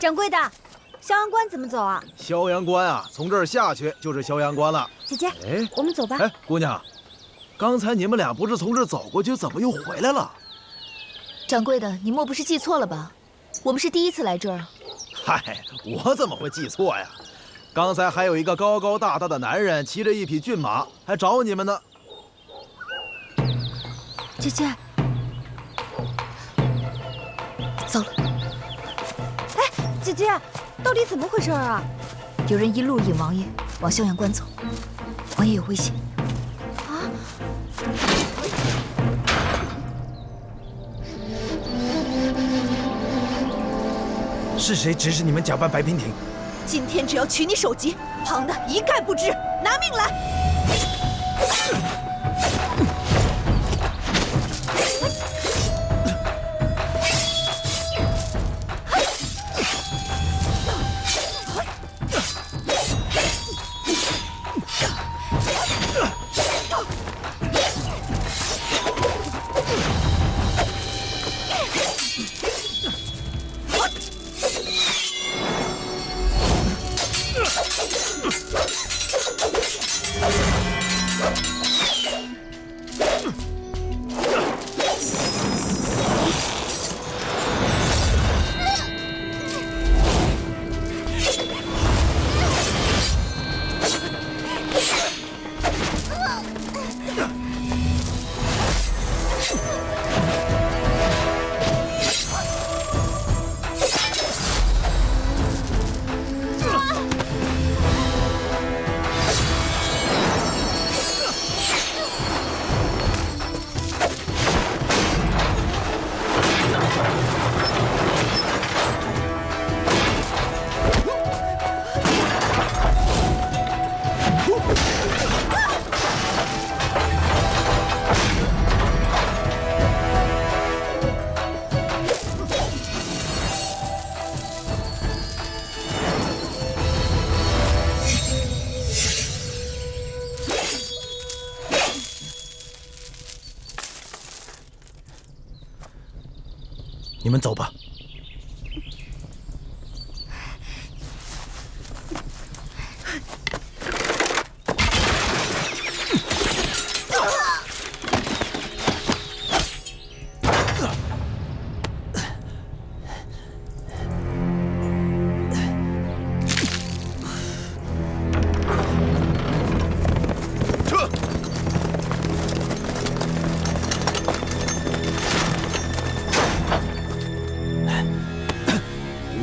掌柜的，逍阳关怎么走啊？逍阳关啊，从这儿下去就是逍阳关了。姐姐，哎，我们走吧。哎，姑娘，刚才你们俩不是从这儿走过去，怎么又回来了？掌柜的，你莫不是记错了吧？我们是第一次来这儿。嗨，我怎么会记错呀？刚才还有一个高高大大的男人骑着一匹骏马，还找你们呢。姐姐，糟了！哎，姐姐，到底怎么回事啊？有人一路引王爷往逍阳关走，王爷有危险。啊！是谁指使你们搅拌白娉婷？今天只要取你首级，旁的一概不知，拿命来！你们走吧。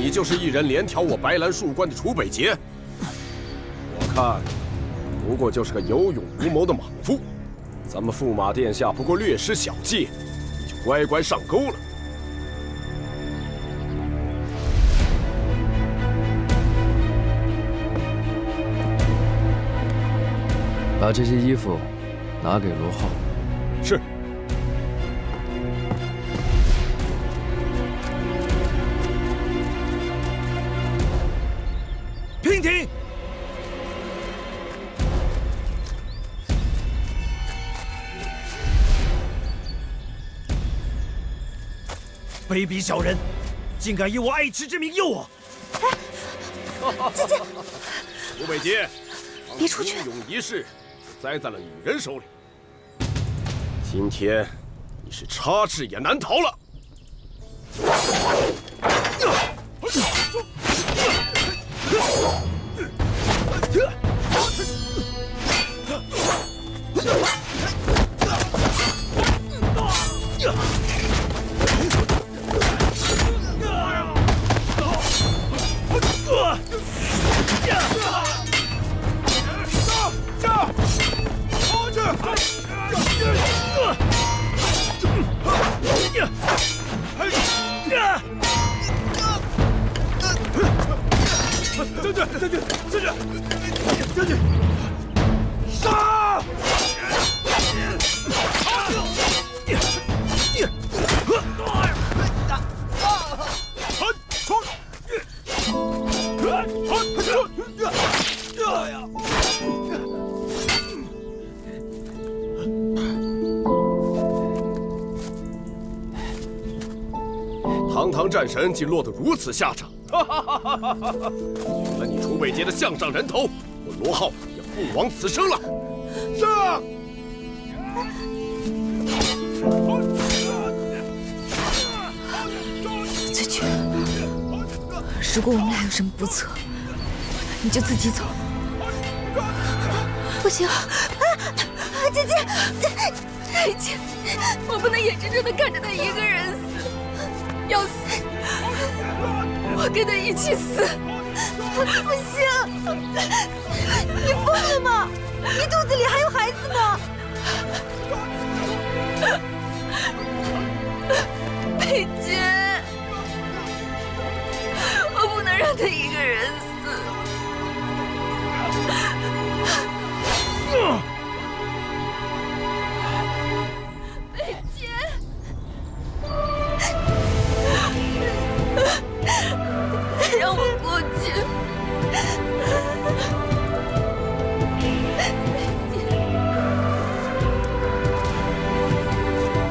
你就是一人连挑我白兰树关的楚北捷，我看不过就是个有勇无谋的莽夫。咱们驸马殿下不过略施小计，你就乖乖上钩了。把这些衣服拿给罗浩。是。娉婷，卑鄙小人，竟敢以我爱妻之名诱我！姐姐，楚北捷，别出去！英勇一世就栽在了女人手里，今天你是插翅也难逃了。将军，杀！堂堂战神竟落得如此下场，了你楚北节的项上人头，我罗浩也不枉此生了。是。翠菊，如果我们俩有什么不测，你就自己走。不行，姐姐，姐，我不能眼睁睁地看着他一个人死，要死，我跟他一起死。不行，你疯了吗？你肚子里还有孩子呢。佩姐，我不能让他一个人死。佩姐，让我过去。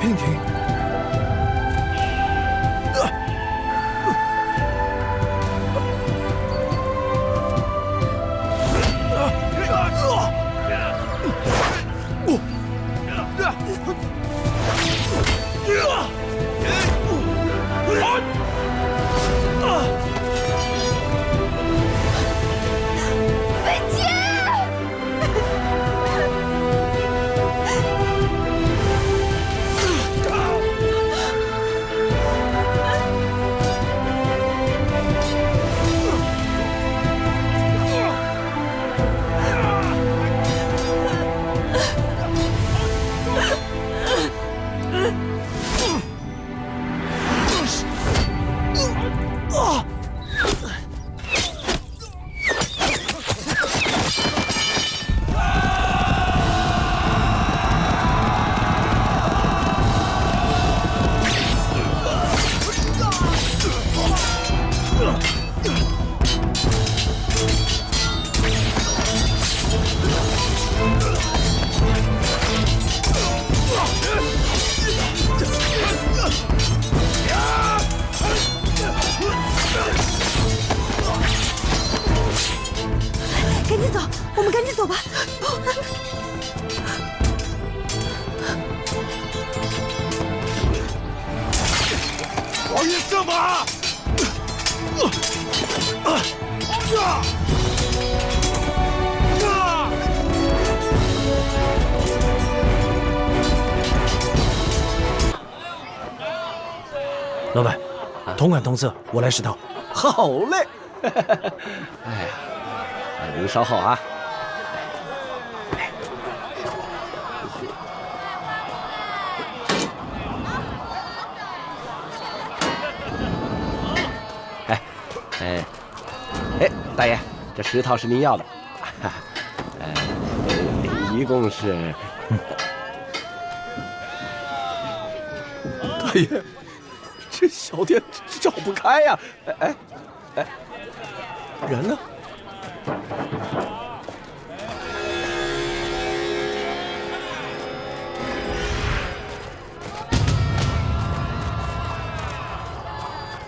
娉婷。 赶紧走，我们赶紧走吧。王爷射马！老板，同款同色，我来10套。好嘞。哎呀，您稍后啊。哎，大爷，这10套是您要的，一共是。大爷，这小店找不开呀！哎，人呢？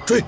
追！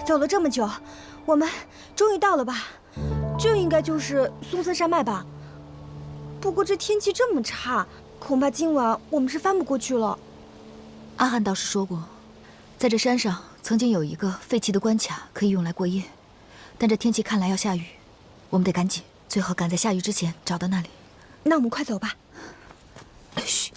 走了这么久，我们终于到了吧？这应该就是松森山脉吧？不过这天气这么差，恐怕今晚我们是翻不过去了。阿汉倒是说过，在这山上曾经有一个废弃的关卡可以用来过夜，但这天气看来要下雨，我们得赶紧，最好赶在下雨之前找到那里。那我们快走吧。嘘。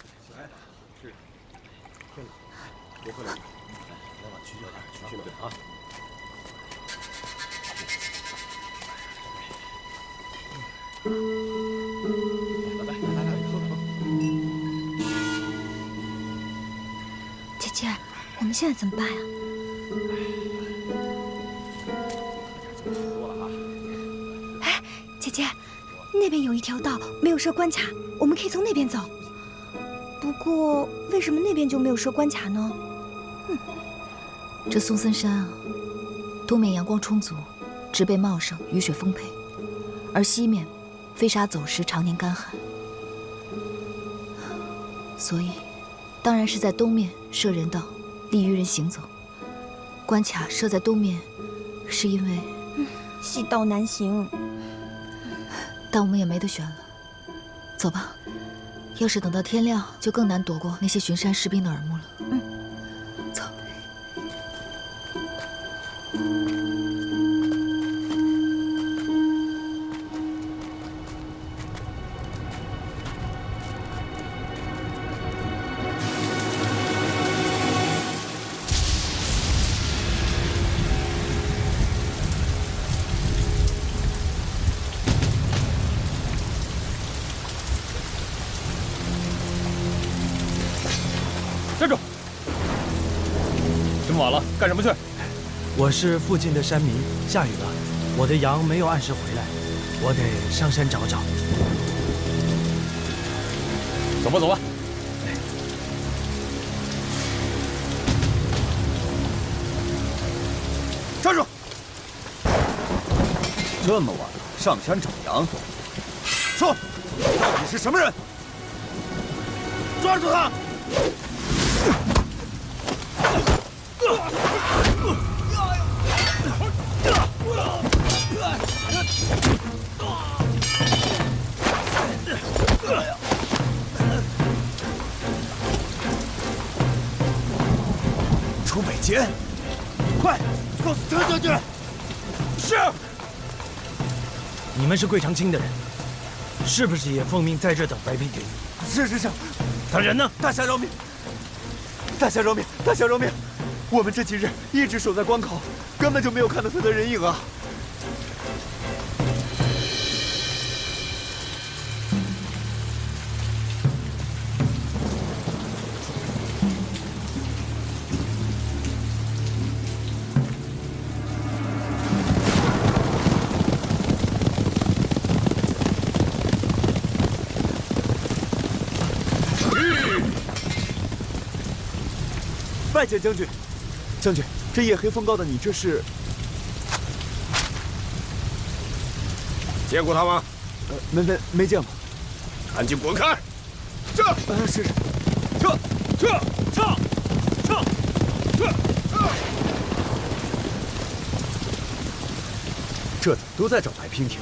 姐姐，我们现在怎么办呀？哎，姐姐，那边有一条道没有设关卡，我们可以从那边走。不过，为什么那边就没有设关卡呢？这松森山啊，东面阳光充足，植被茂盛，雨水丰沛，而西面飞沙走石，常年干旱。所以，当然是在东面设人道，利于人行走。关卡设在东面，是因为细道难行。但我们也没得选了。走吧，要是等到天亮，就更难躲过那些巡山士兵的耳目了。走。站住！这么晚了，干什么去？我是附近的山民，下雨了，我的羊没有按时回来，我得上山找找。走吧，走吧。站住！这么晚了，上山找羊？说，到底是什么人？抓住他！楚北杰，快告诉陈将军！是。你们是贵长青的人，是不是也奉命在这等白平君？是。他人呢？大侠饶命！大侠饶命！大侠饶命！我们这几日一直守在关口，根本就没有看到他的人影啊！拜见将军。将军，这夜黑风高的，你这是？见过他吗？没见过。赶紧滚开！这，是。撤！这怎么都在找白娉婷？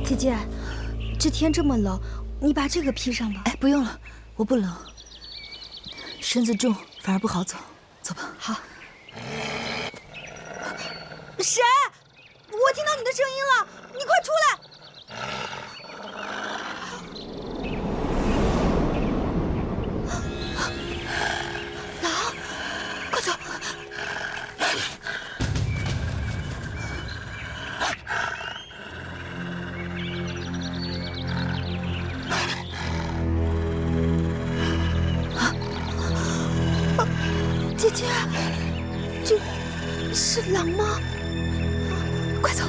姐姐，这天这么冷，你把这个披上吧。哎，不用了，我不冷，身子重反而不好走。走吧。好。谁？我听到你的声音了，你快出来！姐姐，这是狼吗？快走！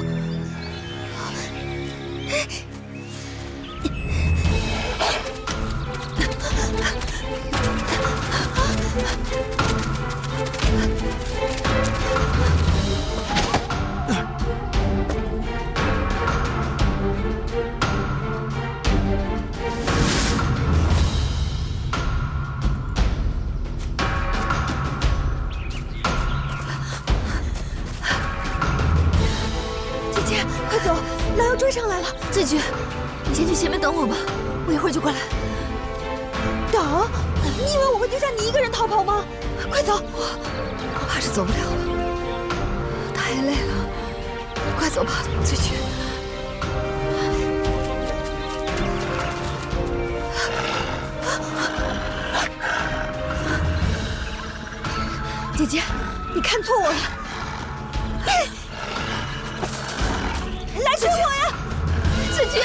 姐姐，快走！狼要追上来了。醉菊，你先去前面等我吧，我一会儿就过来。等？你以为我会丢下你一个人逃跑吗？快走！我怕是走不了了，太累了。快走吧，醉菊。姐姐，你看错我了。来追我呀，醉菊！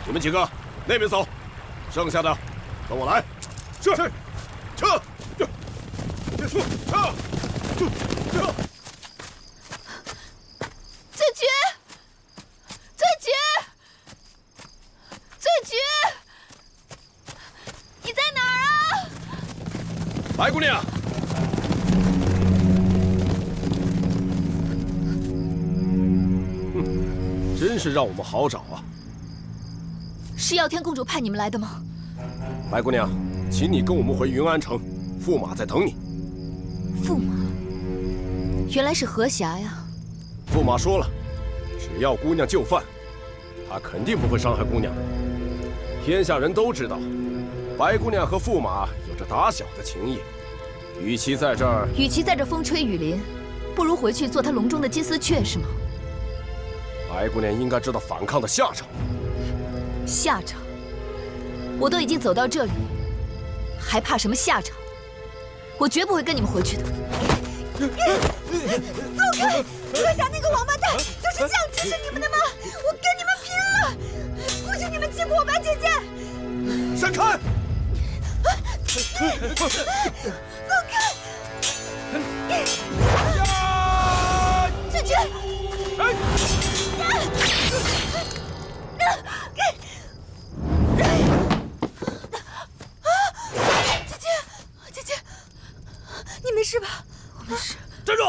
你们几个那边走。剩下的跟我来。是。撤。醉菊，醉菊，醉菊，你在哪儿啊？白姑娘。真是让我们好找啊！是耀天公主派你们来的吗？白姑娘，请你跟我们回云安城，驸马在等你。驸马，原来是何霞呀！驸马说了，只要姑娘就范，他肯定不会伤害姑娘的。天下人都知道，白姑娘和驸马有着打小的情谊，与其在这儿风吹雨淋，不如回去做她笼中的金丝雀，是吗？白姑娘应该知道反抗的下场。下场？我都已经走到这里，还怕什么下场？我绝不会跟你们回去的。走开！何霞那个王八蛋就是这样支持你们的吗？我跟你们拼了！不许你们欺负我白姐姐！闪开！走开！醉菊！姐姐，你没事吧？我没事。站住！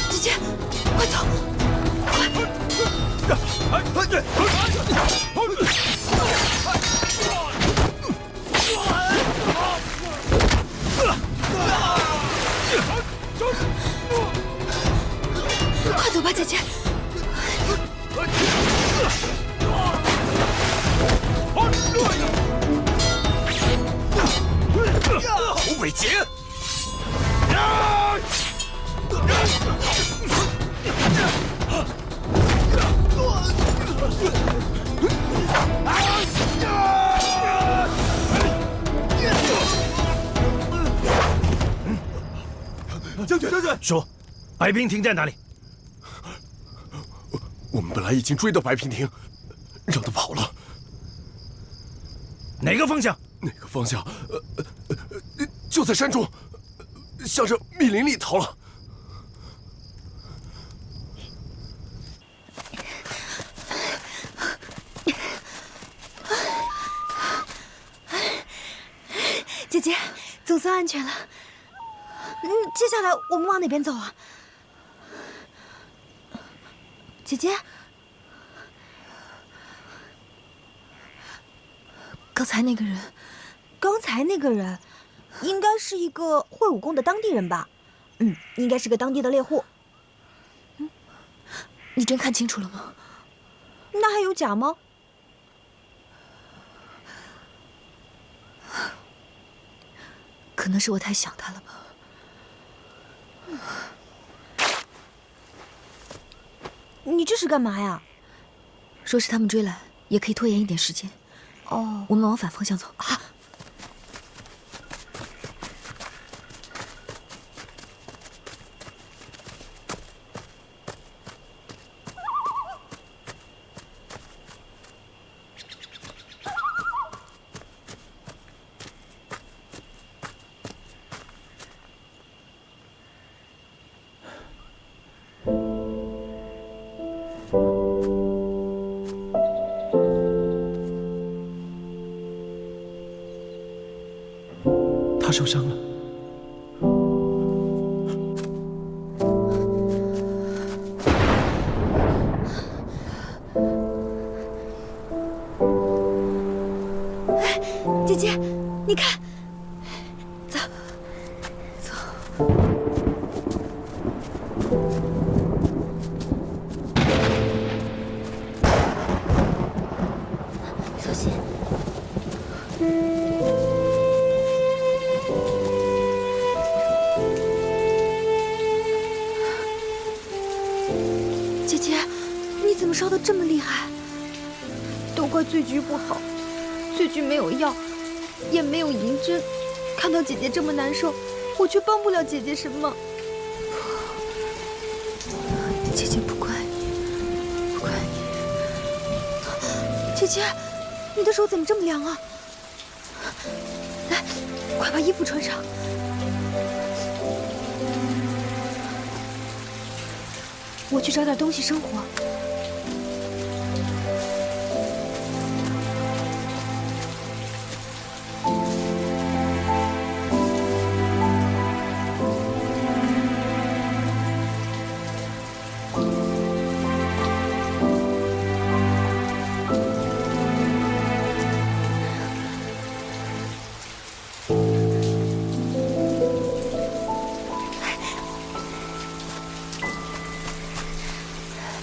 姐姐，快走！快走吧，姐姐！楚北捷！将军，说，白冰亭在哪里？我们本来已经追到白平亭，让他跑了。哪个方向？哪个方向？就在山中，向着密林里逃了。姐姐，总算安全了。接下来我们往哪边走啊？姐姐，刚才那个人，应该是一个会武功的当地人吧？应该是个当地的猎户。你真看清楚了吗？那还有假吗？可能是我太想他了吧。你这是干嘛呀？若是他们追来，也可以拖延一点时间。哦，我们往反方向走。好。他受伤了。姐姐，你看，走，走。小心。姐姐，你怎么烧得这么厉害？都怪醉菊不好，醉菊没有药，也没有银针，看到姐姐这么难受，我却帮不了姐姐什么。姐姐不怪你，不怪你。姐姐，你的手怎么这么凉啊？来，快把衣服穿上。我去找点东西生火。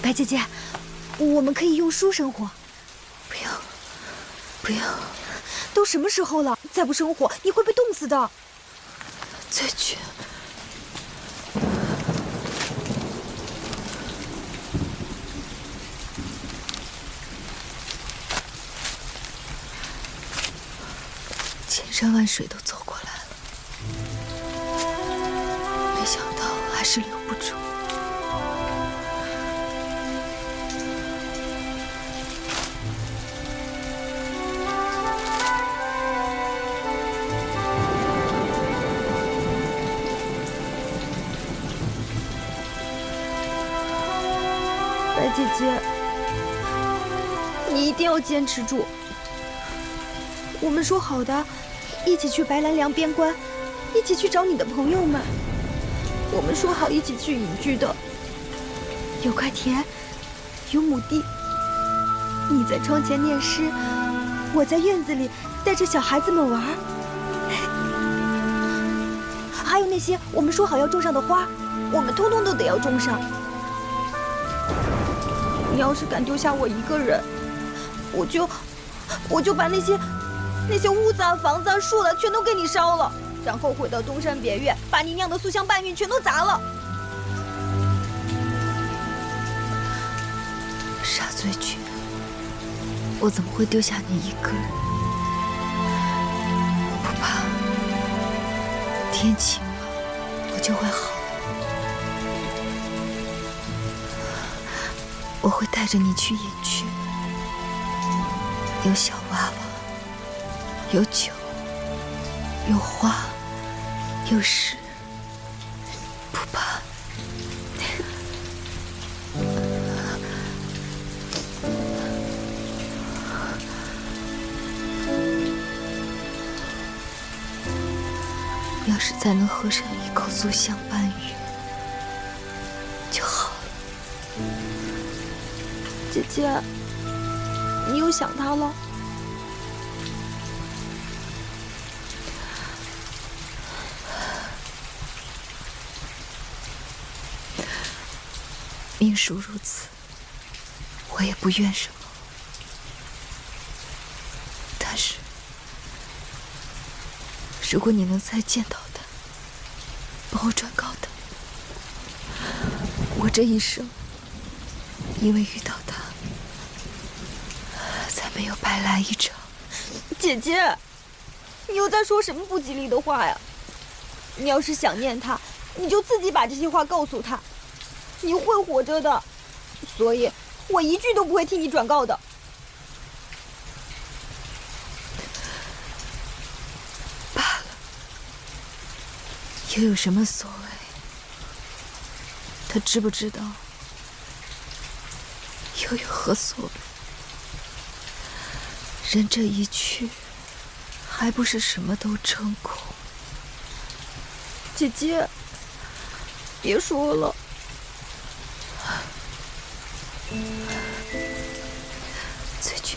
白姐姐，我们可以用书生火。不要，不要！都什么时候了，再不生火，你会被冻死的。醉菊，千山万水都走过来了，没想到还是留不住。白姐姐，你一定要坚持住。我们说好的，一起去白兰梁边关，一起去找你的朋友们。我们说好一起去隐居的，有块田，有亩地。你在窗前念诗，我在院子里带着小孩子们玩。还有那些我们说好要种上的花，我们通通都得要种上。你要是敢丢下我一个人，我就把那些屋子啊、房子啊、树了全都给你烧了，然后回到东山别院，把你酿的素香半韵全都砸了。傻醉菊，我怎么会丢下你一个人？不怕，天晴了，我就会好。我会带着你去隐居，有小娃娃，有酒，有花，有诗，不怕。要是再能喝上一口素香半韵就好了。姐姐，你又想他了？命数如此，我也不怨什么。但是，如果你能再见到他，帮我转告他，我这一生因为遇到他，才没有白来一场。姐姐，你又在说什么不吉利的话呀？你要是想念他，你就自己把这些话告诉他。你会活着的，所以我一句都不会替你转告的。罢了，又有什么所谓？他知不知道？又有何所谓？人这一去，还不是什么都成空？姐姐，别说了。醉菊，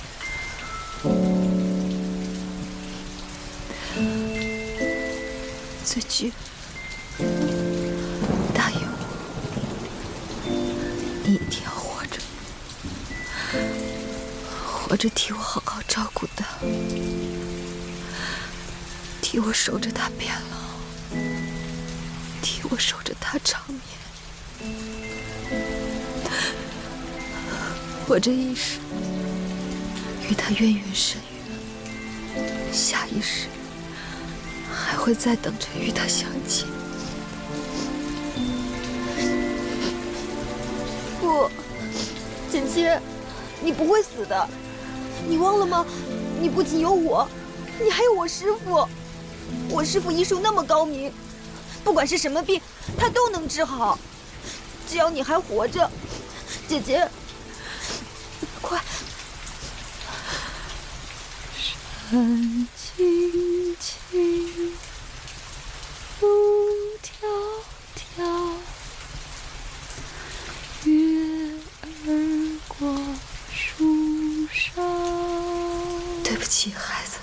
醉菊，答应我，你一定要活着，活着替我好好照顾他，替我守着他变老，替我守着他长眠。我这一生与他渊源深远，下一世还会再等着与他相见。不，姐姐，你不会死的。你忘了吗？你不仅有我，你还有我师父。我师父医术那么高明，不管是什么病，他都能治好。只要你还活着，姐姐，快！山青青，路迢迢，月儿挂树梢。对不起，孩子，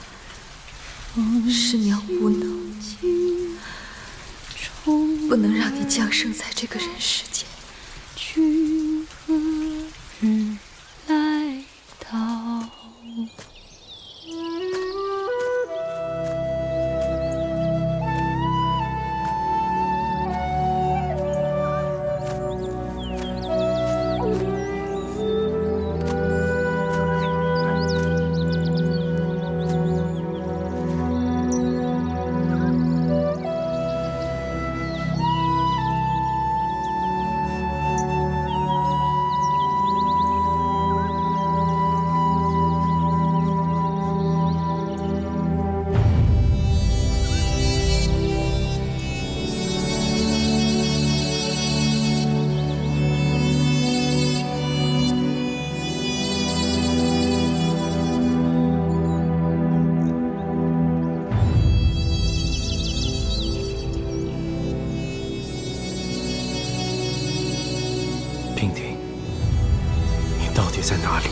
是娘无能，不能让你降生在这个人世间。君何日来到？娉婷，你到底在哪里？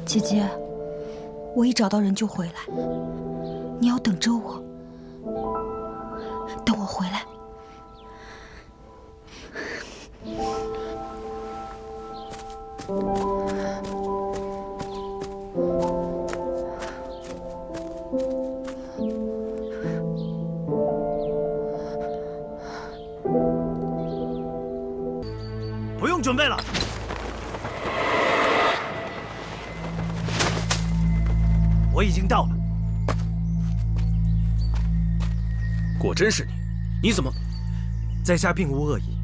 姐姐，我一找到人就回来，你要等着我。等我回来。不用准备了，我已经到了。果真是你，你怎么？在下并无恶意，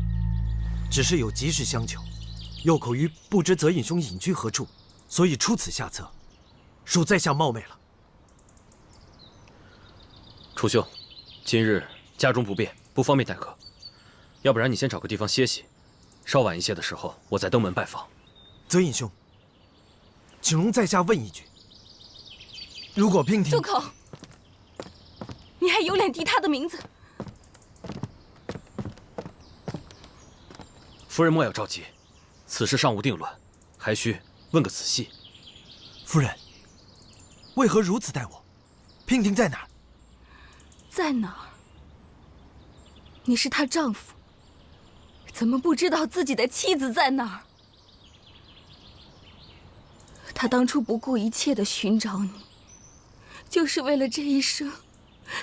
只是有急事相求。右口鱼不知泽隐兄隐居何处，所以出此下策，恕在下冒昧了。楚兄，今日家中不便，不方便待客，要不然你先找个地方歇息，稍晚一些的时候，我再登门拜访。泽隐兄，请容在下问一句：如果娉婷……住口！你还有脸提他的名字？夫人莫要着急，此事尚无定论，还需问个仔细。夫人，为何如此待我？娉婷在哪儿？在哪儿？你是她丈夫，怎么不知道自己的妻子在哪儿？他当初不顾一切的寻找你，就是为了这一生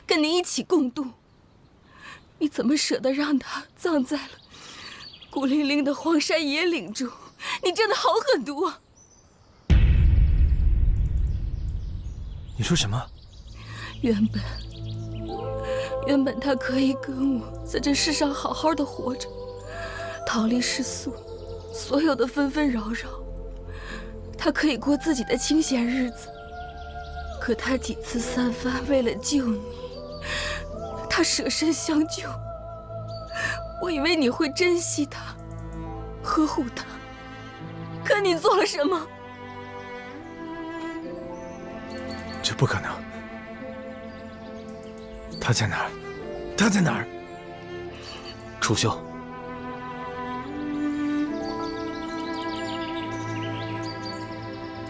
跟你一起共度。你怎么舍得让他葬在了孤零零的荒山野岭中？你真的好狠毒啊！你说什么？原本他可以跟我在这世上好好的活着，逃离世俗所有的纷纷扰扰，他可以过自己的清闲日子。可他几次三番为了救你，他舍身相救。我以为你会珍惜他，呵护他，可你做了什么？这不可能！他在哪儿？他在哪儿？楚兄，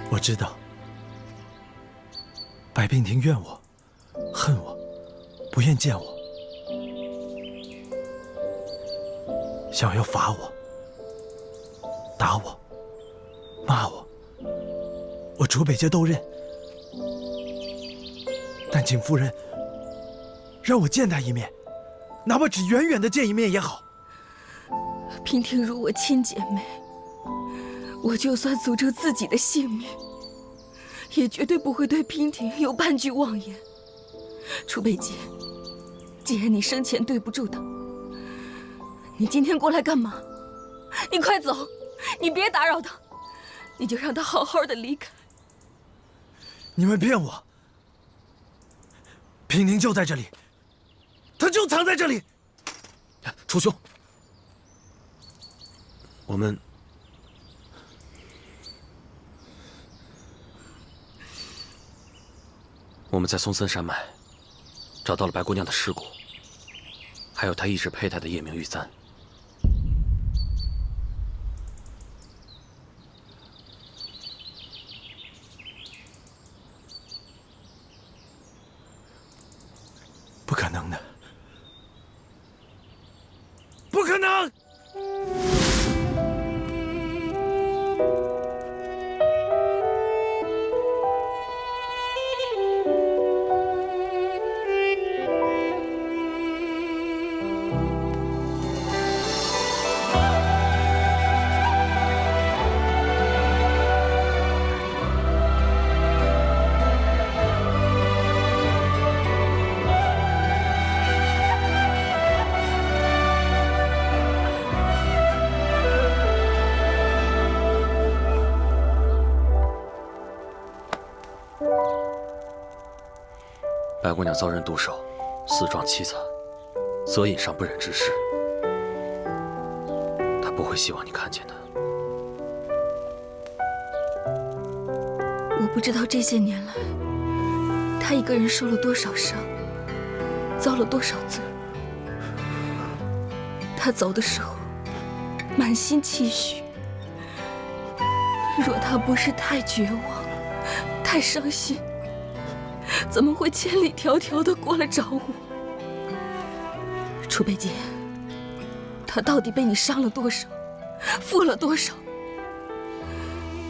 我知道，白娉婷怨我，恨我，不愿见我，想要罚我。打我、骂我，我楚北街都认。但请夫人让我见他一面，哪怕只远远的见一面也好。娉婷如我亲姐妹，我就算诅咒自己的性命，也绝对不会对娉婷有半句妄言。楚北街，既然你生前对不住她，你今天过来干嘛？你快走，你别打扰她，你就让她好好的离开。你们骗我！娉婷就在这里，她就藏在这里。楚兄，我们在松森山脉找到了白姑娘的尸骨，还有她一直佩戴的夜明玉簪。不可能的，不可能！白姑娘遭人毒手，死状凄惨，则饮上不忍直视。她不会希望你看见的。我不知道这些年来，她一个人受了多少伤，遭了多少罪。她走的时候，满心期许。若她不是太绝望，太伤心，怎么会千里迢迢的过来找我？楚北街，他到底被你伤了多少，负了多少？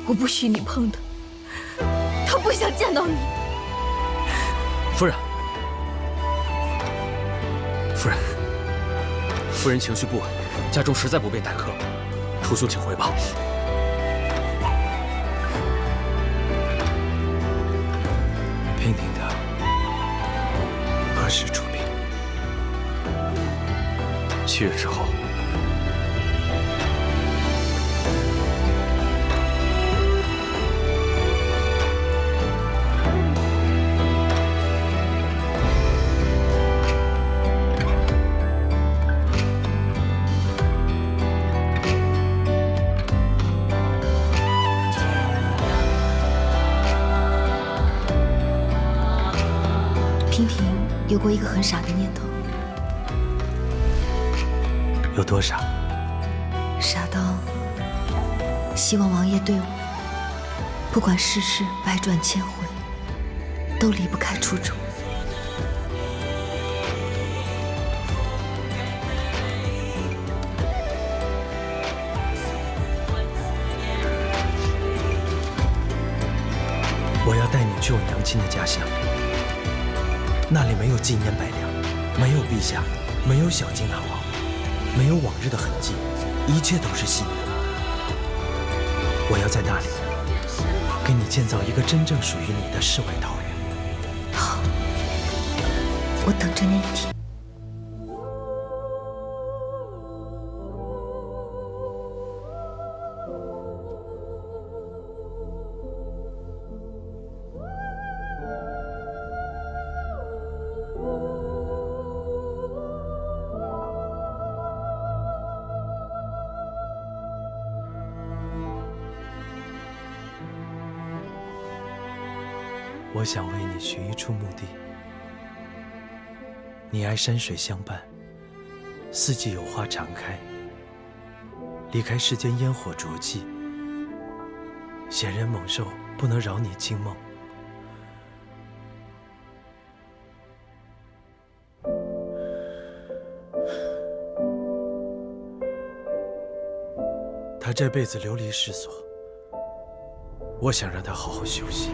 我不许你碰他，他不想见到你。夫人，夫人情绪不稳，家中实在不便待客，楚兄请回吧。娉婷的何时出殡？7日之后。娉婷有过一个很傻的念头。有多傻？傻到希望王爷对我，不管世事百转千回，都离不开楚楚。我要带你去我娘亲的家乡，那里没有纪念百梁，没有陛下，没有小金汗王，没有往日的痕迹，一切都是信任。我要在那里给你建造一个真正属于你的世外桃源。好，我等着那一天。我想为你寻一处墓地，你爱山水相伴，四季有花常开，离开世间烟火灼寂，闲人猛兽不能扰你清梦。他这辈子流离失所，我想让他好好休息。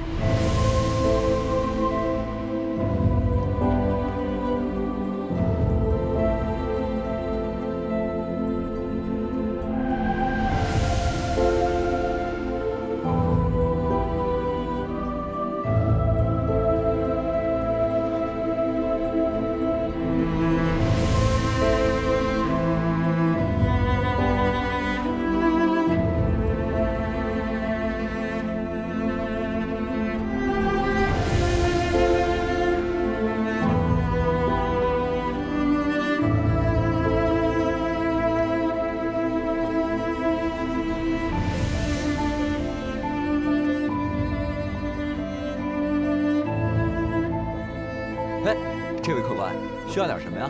哎，这位客官，需要点什么呀？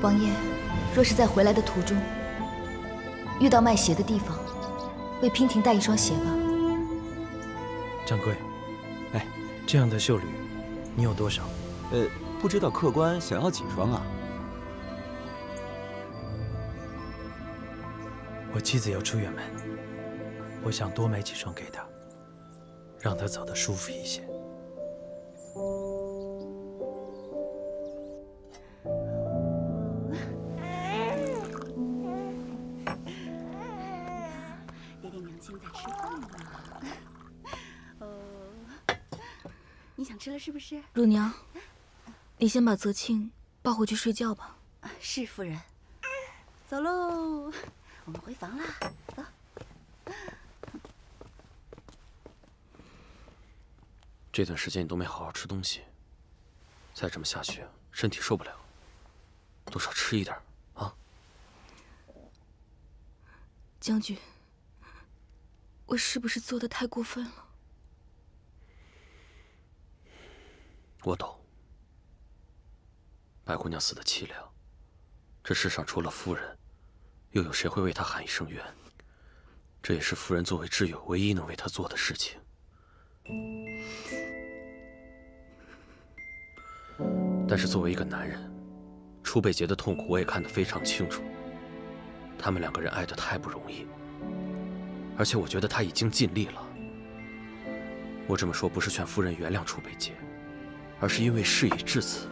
王爷，若是在回来的途中遇到卖鞋的地方，为娉婷带一双鞋吧。掌柜，哎，这样的绣履，你有多少？不知道客官想要几双啊？我妻子要出远门，我想多买几双给她，让她走得舒服一些。爹爹娘亲在吃饭呢。你想吃了是不是？乳娘，你先把泽庆抱回去睡觉吧。是夫人。走喽，我们回房啦，走。这段时间你都没好好吃东西，再这么下去，身体受不了。多少吃一点啊！将军，我是不是做的太过分了？我懂，白姑娘死的凄凉，这世上除了夫人，又有谁会为她喊一声冤？这也是夫人作为挚友唯一能为她做的事情。但是作为一个男人，楚北洁的痛苦我也看得非常清楚。他们两个人爱得太不容易，而且我觉得他已经尽力了。我这么说不是劝夫人原谅楚北洁，而是因为事已至此，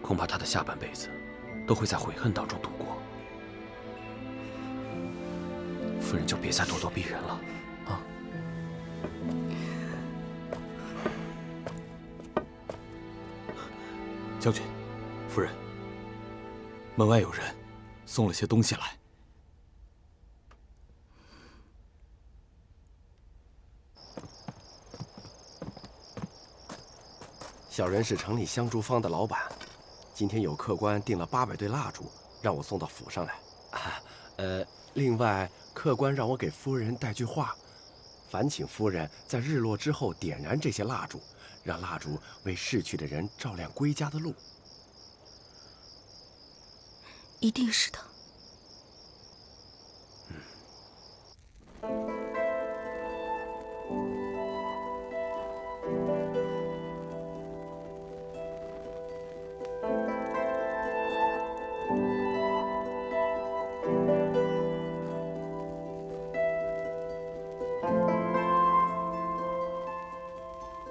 恐怕他的下半辈子都会在悔恨当中度过。夫人就别再咄咄逼人了，啊！将军，夫人，门外有人送了些东西来。小人是城里香烛坊的老板，今天有客官订了800对蜡烛，让我送到府上来。另外客官让我给夫人带句话，烦请夫人在日落之后点燃这些蜡烛，让蜡烛为逝去的人照亮归家的路。一定是的。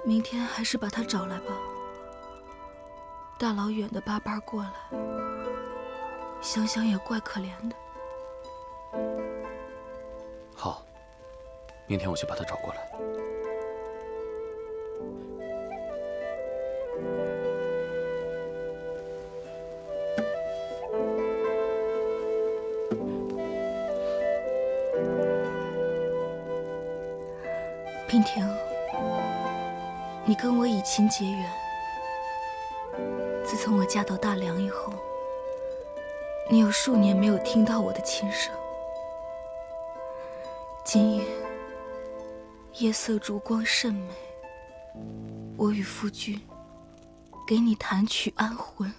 明天还是把他找来吧。大老远的巴巴过来，想想也怪可怜的。好，明天我去把他找过来。娉婷，你跟我以情结缘。自从我嫁到大梁以后，你有数年没有听到我的琴声。今夜夜色烛光甚美，我与夫君给你弹曲安魂。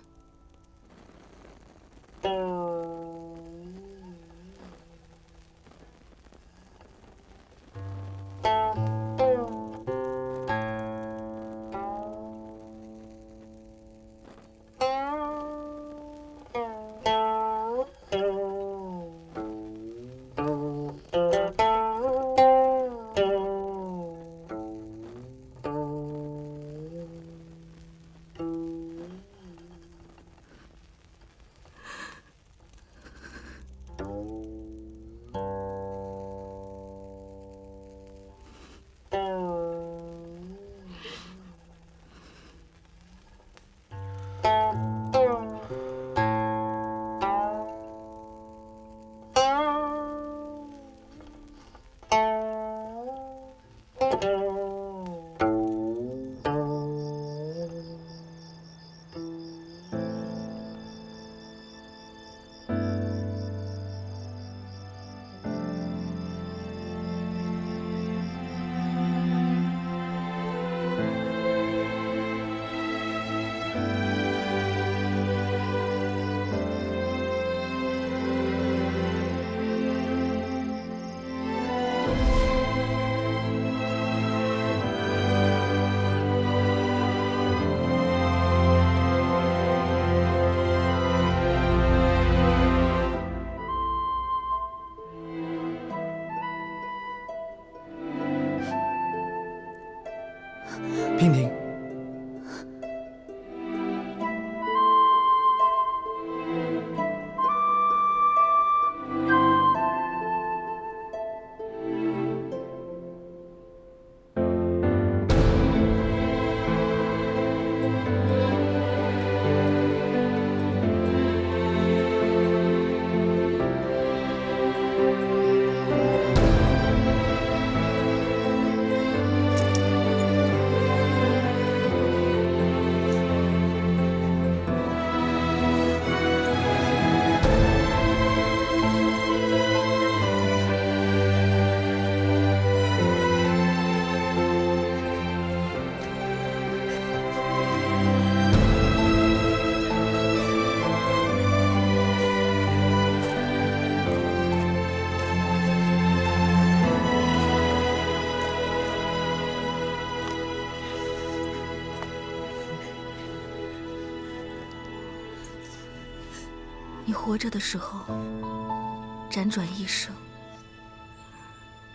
娉婷，你活着的时候，辗转一生，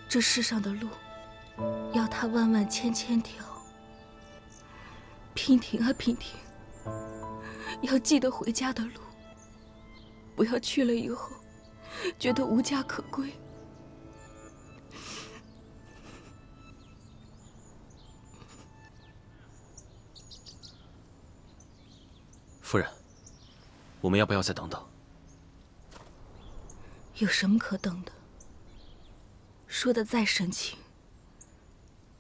这世上的路，要它万万千千条。娉婷啊，娉婷，要记得回家的路，不要去了以后，觉得无家可归。夫人，我们要不要再等等？有什么可等的？说的再深情，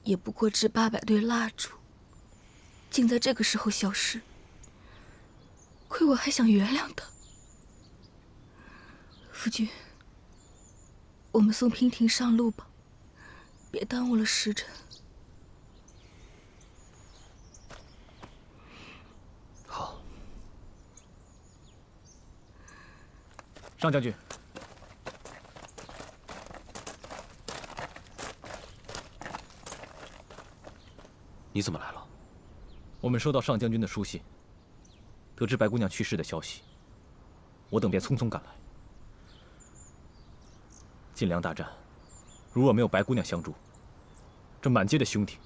也不过值800对蜡烛，竟在这个时候消失。亏我还想原谅他。夫君，我们送娉婷上路吧，别耽误了时辰。好。上将军。你怎么来了？我们收到上将军的书信，得知白姑娘去世的消息，我等便匆匆赶来。晋梁大战，如若没有白姑娘相助，这满街的兄弟，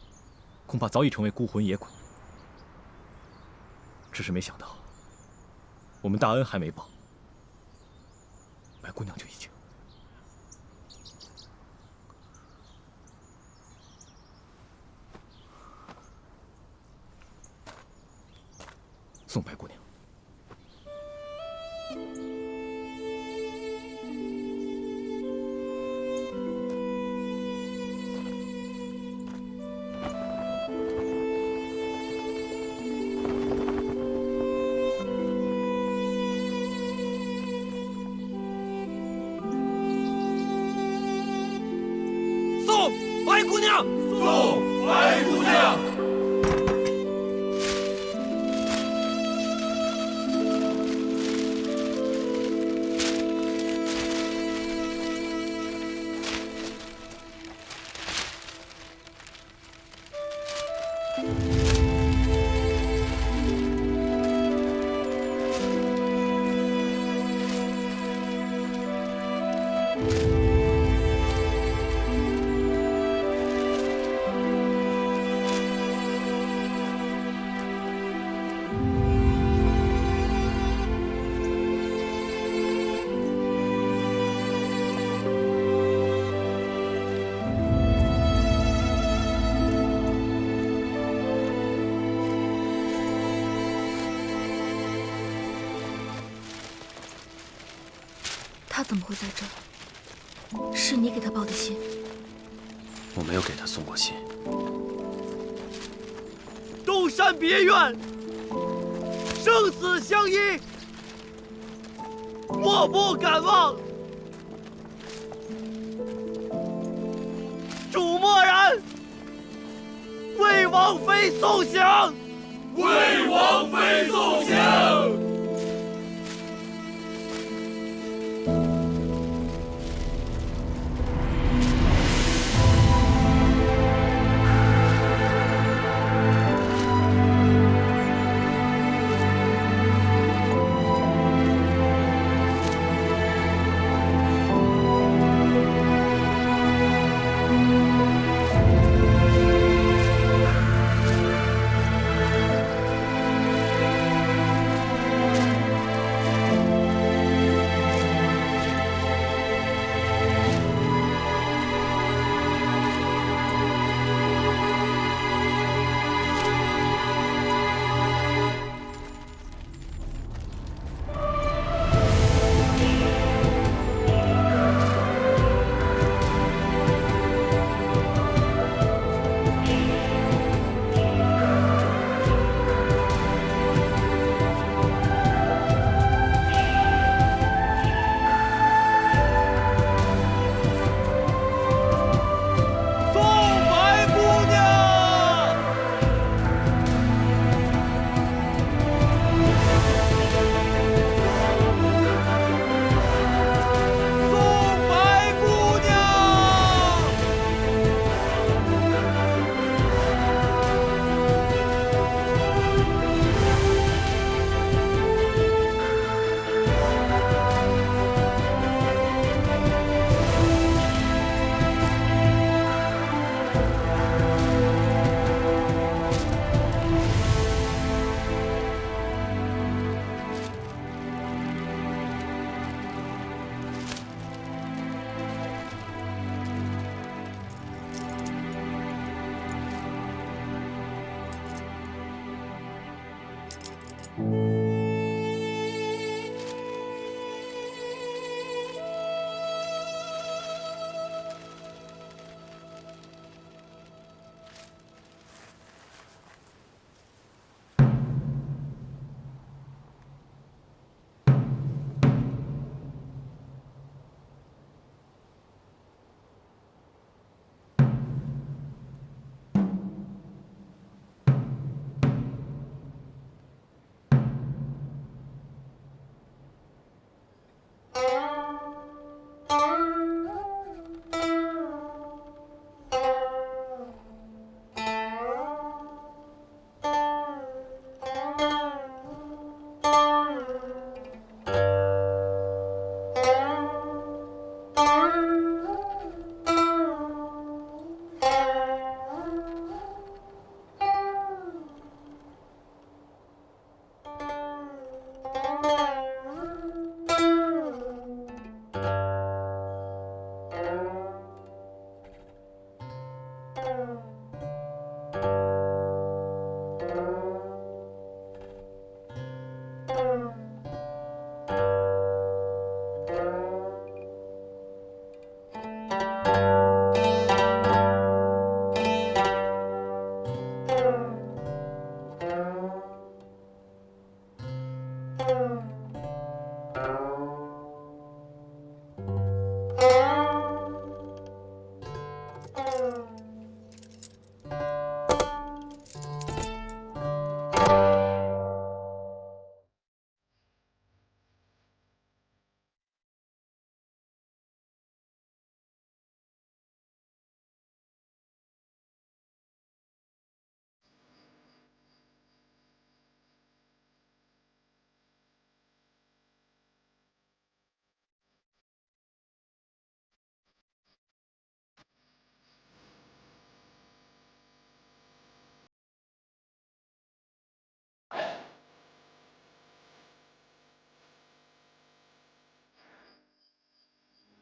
恐怕早已成为孤魂野鬼。只是没想到，我们大恩还没报，白姑娘就已经……送白姑娘。送白姑娘，送白姑娘。他怎么会在这儿？是你给他报的信？我没有给他送过信。东山别院，生死相依，莫不敢忘。主默然，为王妃送行。为王妃送行。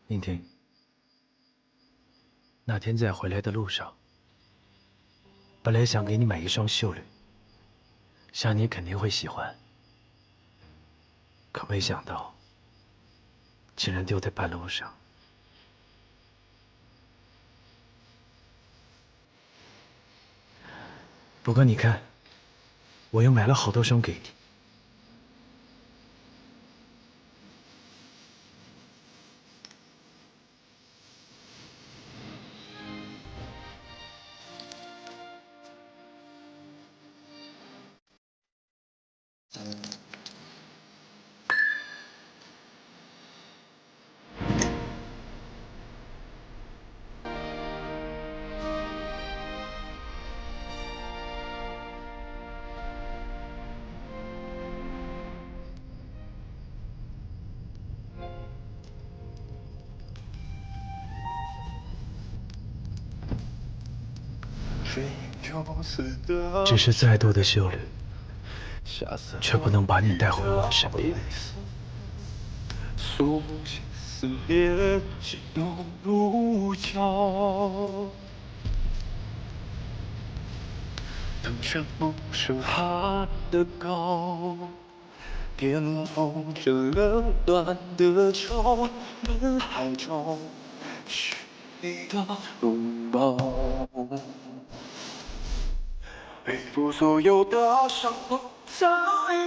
宁婷，那天在回来的路上，本来想给你买一双绣履，想你肯定会喜欢，可没想到，竟然丢在半路上。不过你看，我又买了好多双给你。只是再多的修炼，却不能把你带回我身边。登上不胜寒的高，巅峰着冷暖的潮，人海中是你的拥抱。背负所有的伤痛，才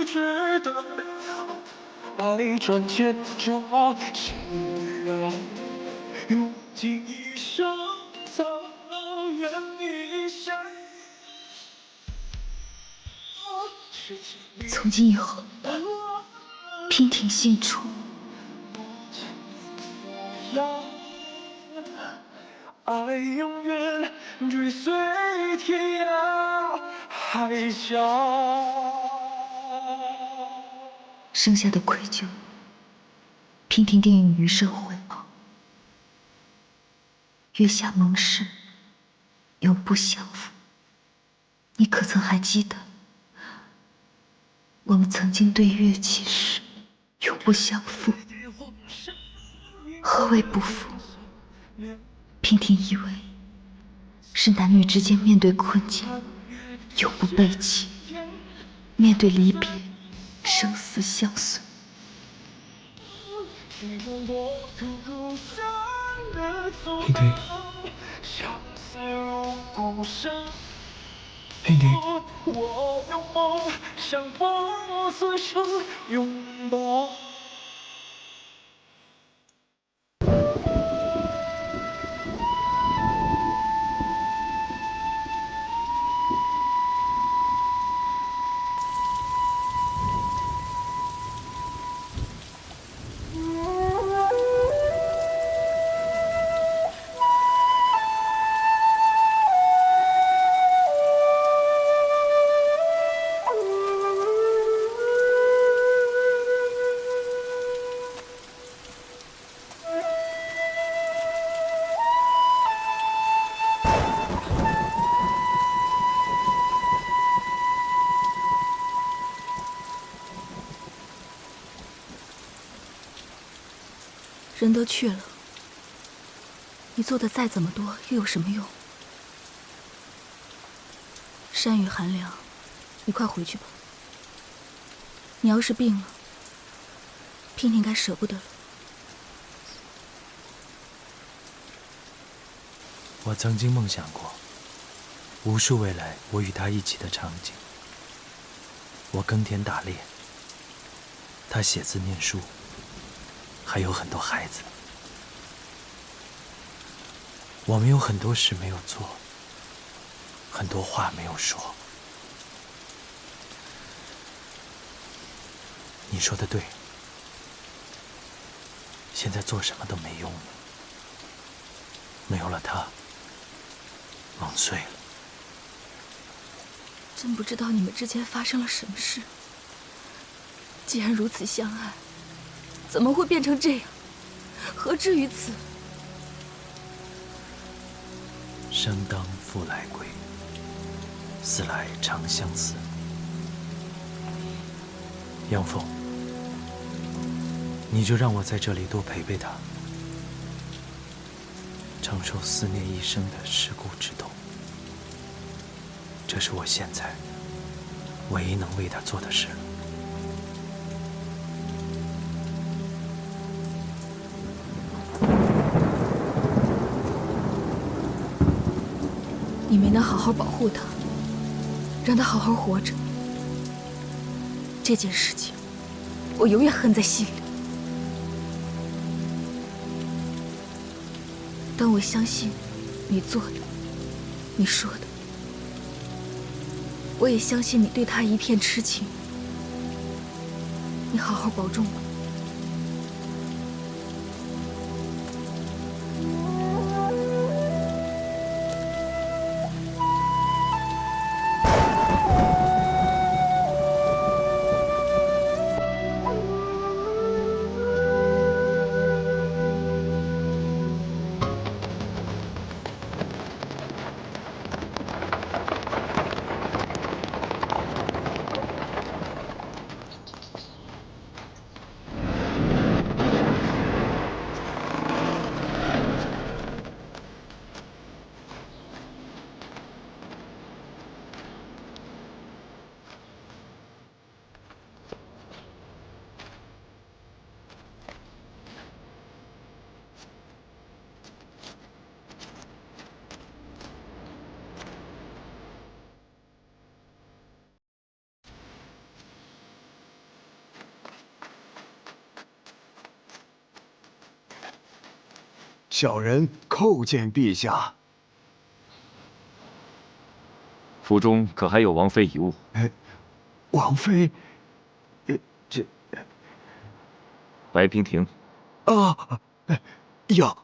知道百转千折，心愿用尽一生，草原一生。从今以后，娉婷信主。爱永远追随天涯海角。剩下的愧疚，娉婷定于余生回报。月下盟誓，永不相负。你可曾还记得？我们曾经对月起誓，永不相负。何为不负？娉婷以为是男女之间面对困境，永不背弃；面对离别，生死相随。娉婷，娉婷。我用梦想不死生拥抱。人都去了，你做的再怎么多，又有什么用？山雨寒凉，你快回去吧。你要是病了，娉婷该舍不得了。我曾经梦想过，无数未来我与他一起的场景。我耕田打猎，他写字念书。还有很多孩子，我们有很多事没有做，很多话没有说。你说的对，现在做什么都没用了。没有了他，梦碎了。真不知道你们之间发生了什么事。既然如此相爱，怎么会变成这样？何至于此？生当复来归，死来长相思。杨凤，你就让我在这里多陪陪他，承受思念一生的世故之痛。这是我现在唯一能为他做的事了。你没能好好保护他，让他好好活着。这件事情，我永远恨在心里。但我相信你做的，你说的，我也相信你对他一片痴情。你好好保重吧。小人叩见陛下。府中可还有王妃遗物？王妃，这白娉婷。啊，有。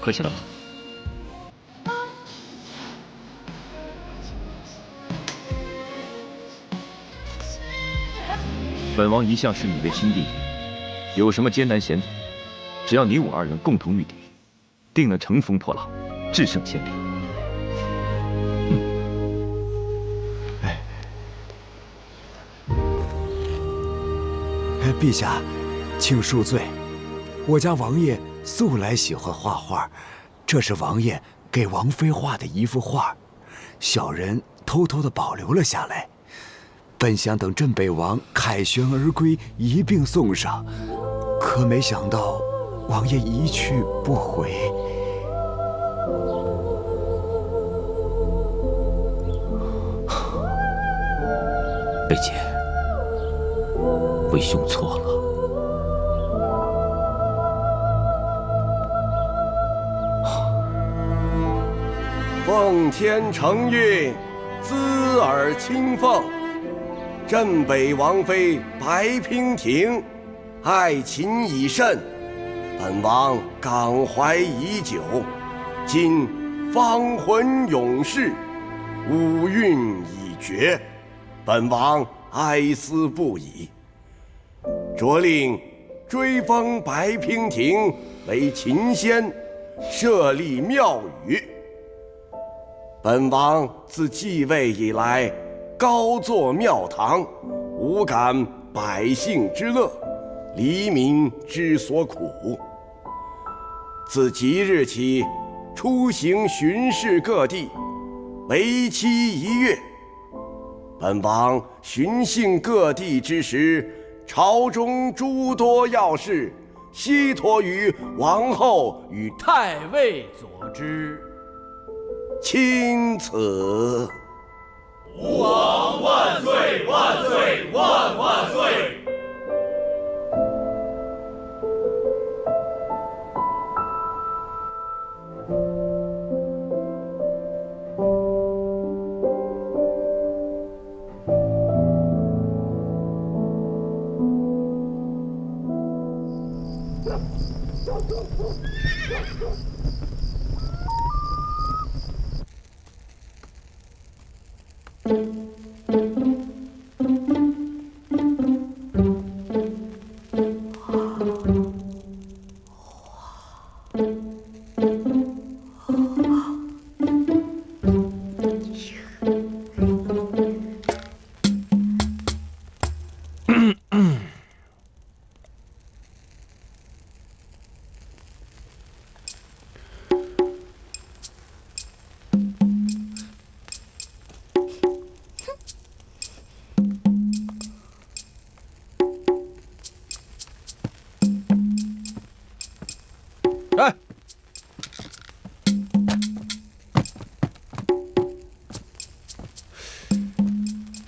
快起来吧。本王一向视你为亲弟弟，有什么艰难险阻，只要你我二人共同御敌，定能乘风破浪，制胜千里。陛下，请恕罪，我家王爷素来喜欢画画，这是王爷给王妃画的一幅画，小人偷偷的保留了下来。本想等镇北王凯旋而归一并送上，可没想到王爷一去不回。贝姐，为兄错了。奉天承运，滋耳亲奉。镇北王妃白娉婷，爱琴已甚，本王感怀已久。今芳魂永逝，五韵已绝，本王哀思不已。着令追封白娉婷为琴仙，设立庙宇。本王自继位以来，高坐庙堂，无感百姓之乐，黎民之所苦。自即日起，出行巡视各地，为期1月。本王巡幸各地之时，朝中诸多要事，悉托于王后与太尉佐之。钦此。吾王万岁万岁万万岁！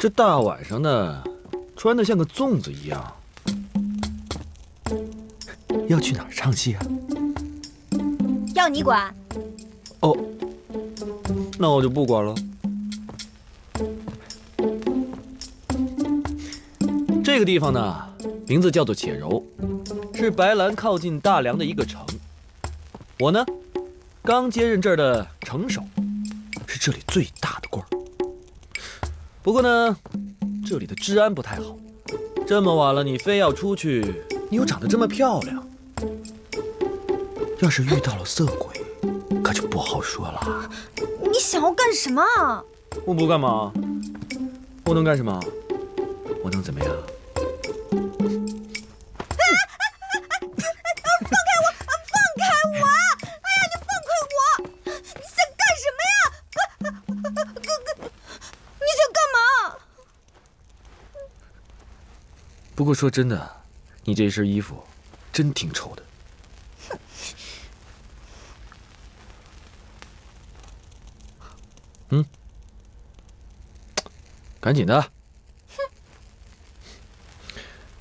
这大晚上的，穿得像个粽子一样，要去哪儿唱戏啊？要你管？哦，那我就不管了。这个地方呢，名字叫做且柔，是白兰靠近大梁的一个城。我呢，刚接任这儿的城守，是这里最大的官儿。不过呢，这里的治安不太好。这么晚了，你非要出去，你又长得这么漂亮，要是遇到了色鬼，可就不好说了。你想要干什么？我不干嘛，我能干什么？我能怎么样？不过说真的，你这身衣服真挺丑的。赶紧的。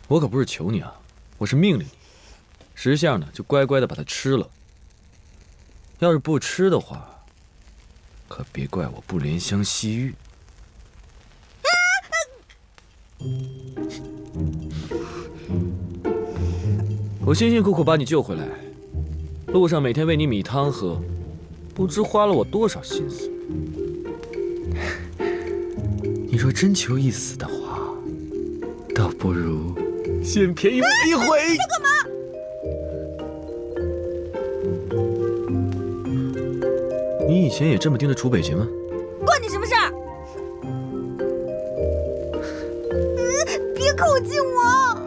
我可不是求你啊，我是命令你。识相呢，就乖乖的把它吃了。要是不吃的话，可别怪我不怜香惜玉。我辛辛苦苦把你救回来，路上每天喂你米汤喝，不知花了我多少心思。你若真求一死的话，倒不如先便宜我一回。在干嘛？你以前也这么盯着楚北洁吗？关你什么事儿？别靠近我！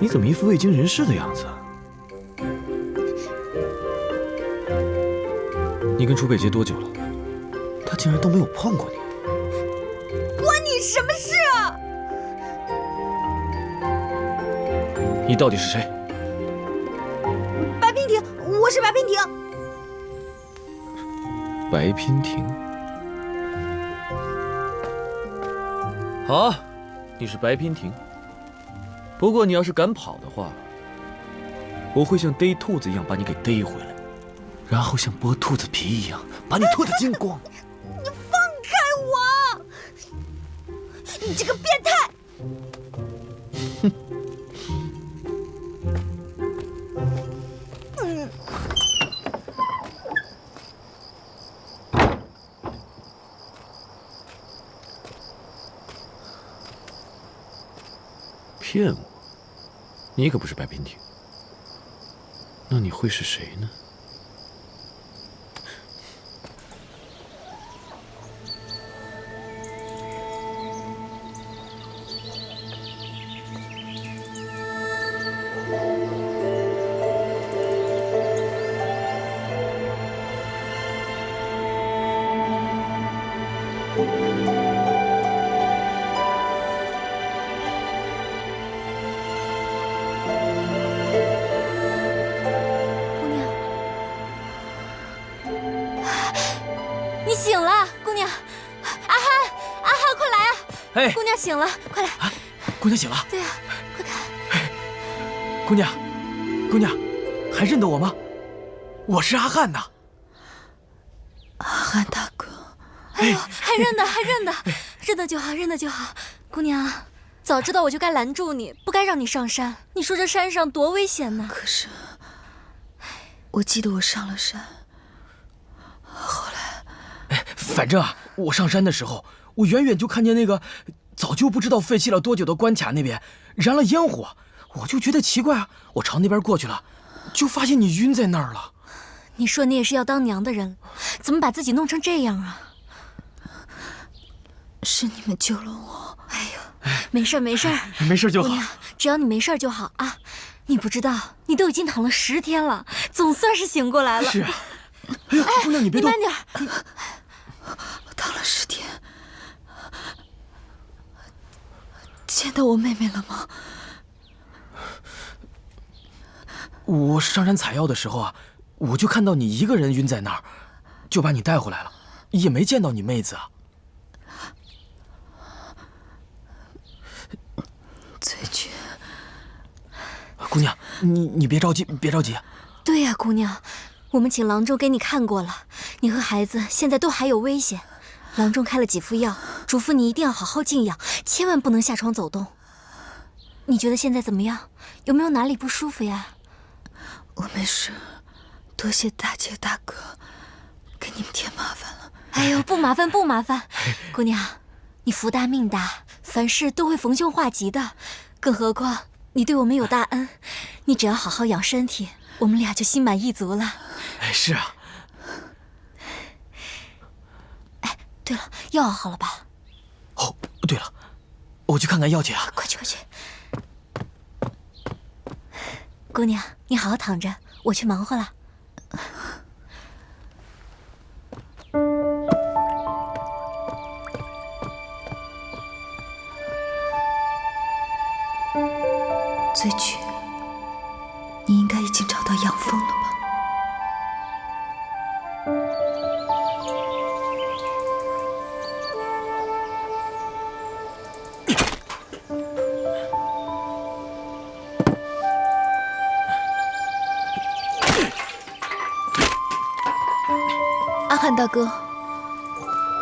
你怎么一副未经人事的样子？你跟楚北洁多久了？他竟然都没有碰过你。关你什么事啊？你到底是谁？白娉婷，我是白娉婷。白娉婷。好，你是白娉婷。不过你要是敢跑的话，我会像逮兔子一样把你给逮回来，然后像剥兔子皮一样把你脱得精光。你放开我！你这个变态！骗我？你可不是白娉婷，那你会是谁呢？你醒了，姑娘。阿憨，快来啊！哎，姑娘醒了，快来！姑娘醒了。对啊，快看。姑娘，还认得我吗？我是阿汉呐。阿汉大哥。哎呦，还认得，认得就好，认得就好。姑娘，早知道我就该拦住你，不该让你上山。你说这山上多危险呢。可是，我记得我上了山。后来，反正啊，我上山的时候，我远远就看见那个早就不知道废弃了多久的关卡那边燃了烟火，我就觉得奇怪啊，我朝那边过去了，就发现你晕在那儿了。你说你也是要当娘的人，怎么把自己弄成这样啊？是你们救了我。哎呦，没事没事就好。姑娘，只要你没事就好啊。你不知道，你都已经躺了10天了，总算是醒过来了。是啊。哎呀，姑娘你别动。你慢点。我躺了10天，见到我妹妹了吗？我上山采药的时候啊，我就看到你一个人晕在那儿，就把你带回来了，也没见到你妹子啊。醉君，姑娘，你别着急，别着急。对呀，姑娘，我们请郎中给你看过了，你和孩子现在都还有危险。郎中开了几副药，嘱咐你一定要好好静养，千万不能下床走动。你觉得现在怎么样？有没有哪里不舒服呀？我没事，多谢大姐大哥，给你们添麻烦了。哎呦，不麻烦不麻烦，姑娘，你福大命大，凡事都会逢凶化吉的。更何况你对我们有大恩，你只要好好养身体，我们俩就心满意足了。是啊。哎，对了，药熬好了吧？哦，对了，我去看看药去啊！快去快去。姑娘，你好好躺着，我去忙活了。醉君，你应该已经找到养蜂了吧？阿汉大哥，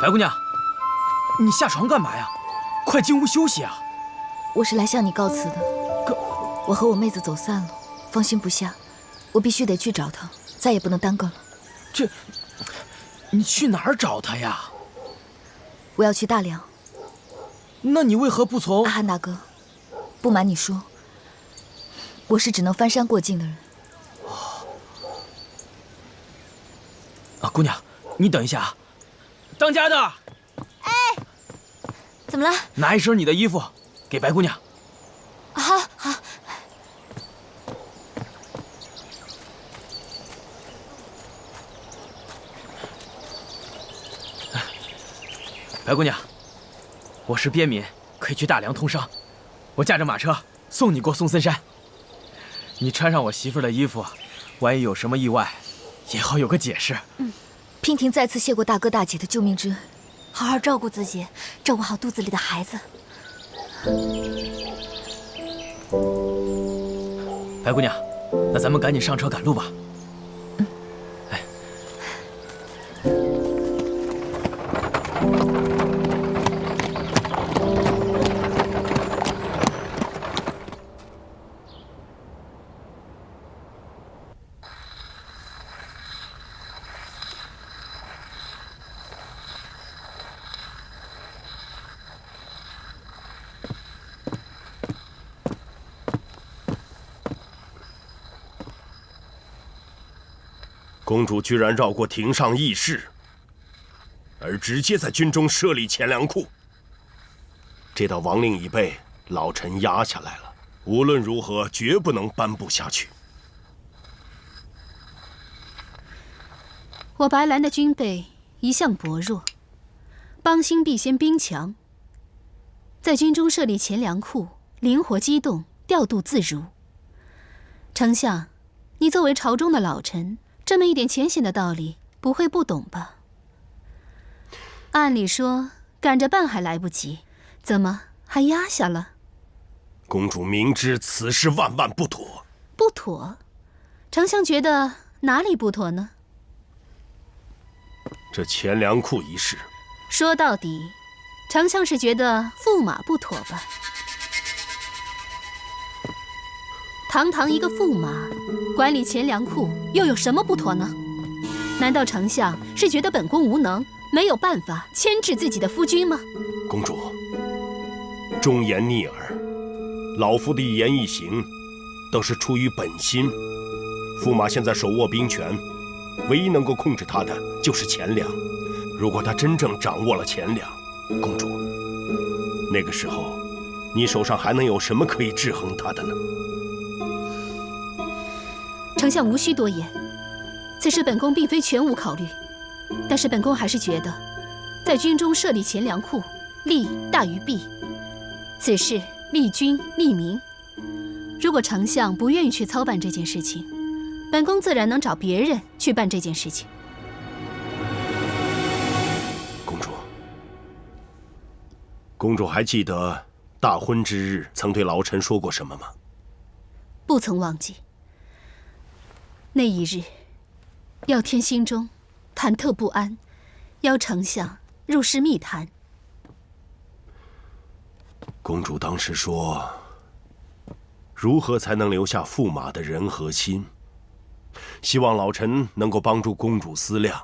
白姑娘，你下床干嘛呀？快进屋休息啊！我是来向你告辞的。我和我妹子走散了，放心不下，我必须得去找她，再也不能耽搁了。你去哪儿找她呀？我要去大梁。那你为何不从？阿汉大哥，不瞒你说，我是只能翻山过境的人。姑娘，你等一下啊！当家的，哎，怎么了？拿一身你的衣服给白姑娘。好好。白姑娘，我是边民，可以去大梁通商。我驾着马车送你过松森山。你穿上我媳妇的衣服，万一有什么意外，也好有个解释。娉婷再次谢过大哥大姐的救命之恩，好好照顾自己，照顾好肚子里的孩子。白姑娘，那咱们赶紧上车赶路吧。公主居然绕过庭上议事，而直接在军中设立钱粮库。这道王令已被老臣压下来了，无论如何绝不能颁布下去。我白兰的军备一向薄弱，邦兴必先兵强。在军中设立钱粮库，灵活机动，调度自如。丞相，你作为朝中的老臣，这么一点浅显的道理，不会不懂吧？按理说，赶着办还来不及，怎么还压下了？公主明知此事万万不妥。不妥？丞相觉得哪里不妥呢？这钱粮库一事，说到底，丞相是觉得驸马不妥吧？堂堂一个驸马，管理钱粮库又有什么不妥呢？难道丞相是觉得本宫无能，没有办法牵制自己的夫君吗？公主，忠言逆耳，老夫的一言一行都是出于本心。驸马现在手握兵权，唯一能够控制他的就是钱粮。如果他真正掌握了钱粮，公主，那个时候你手上还能有什么可以制衡他的呢？丞相无需多言，此事本宫并非全无考虑，但是本宫还是觉得，在军中设立钱粮库，利大于弊。此事利军利民，如果丞相不愿意去操办这件事情，本宫自然能找别人去办这件事情。公主还记得大婚之日曾对老臣说过什么吗？不曾忘记。那一日，耀天心中忐忑不安，邀丞相入室密谈。公主当时说，如何才能留下驸马的人和心？希望老臣能够帮助公主思量。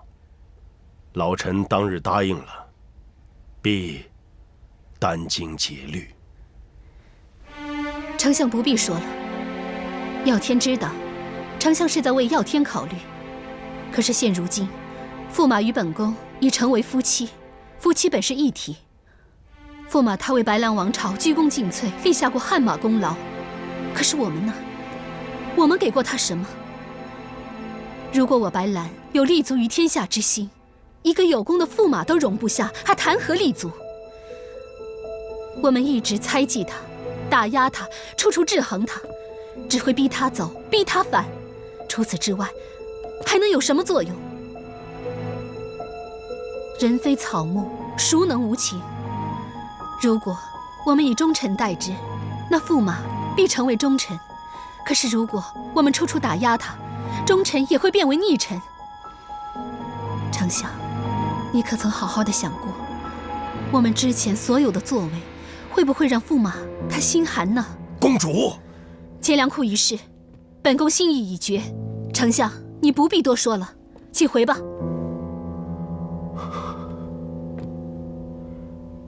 老臣当日答应了，必殚精竭虑。丞相不必说了，耀天知道，丞相是在为耀天考虑。可是现如今，驸马与本宫已成为夫妻，夫妻本是一体。驸马他为白兰王朝鞠躬尽瘁，立下过汗马功劳。可是我们呢？我们给过他什么？如果我白兰有立足于天下之心，一个有功的驸马都容不下，还谈何立足？我们一直猜忌他，打压他，处处制衡他，只会逼他走，逼他反。除此之外，还能有什么作用？人非草木，孰能无情？如果我们以忠臣待之，那驸马必成为忠臣；可是如果我们处处打压他，忠臣也会变为逆臣。丞相，你可曾好好的想过，我们之前所有的作为，会不会让驸马他心寒呢？公主，钱粮库一事，本宫心意已决。丞相，你不必多说了，请回吧。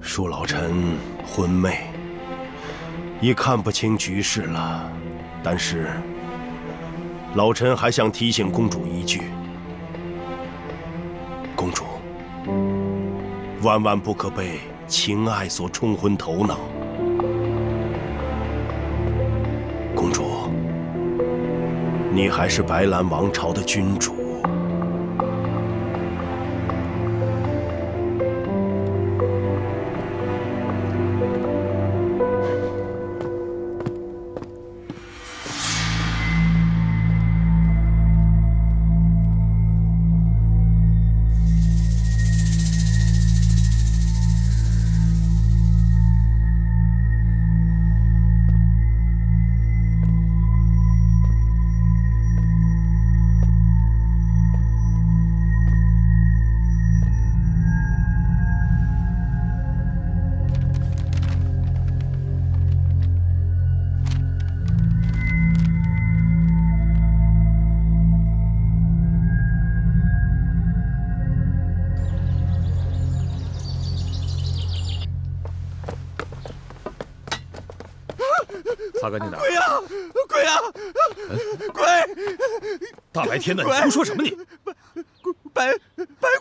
恕老臣昏昧，已看不清局势了。但是，老臣还想提醒公主一句：公主，万万不可被情爱所冲昏头脑。公主，你还是白兰王朝的君主。擦干净点！鬼呀！鬼呀！鬼！大白天的，你鬼胡说什么你？白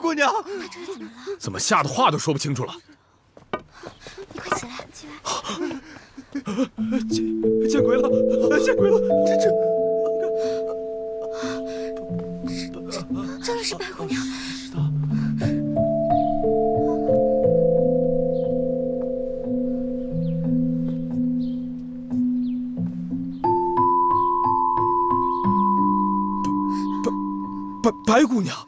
姑娘，这是怎么了？怎么吓得话都说不清楚了？你快起来，起来！见鬼了！见鬼了！真的是白姑娘。白姑娘，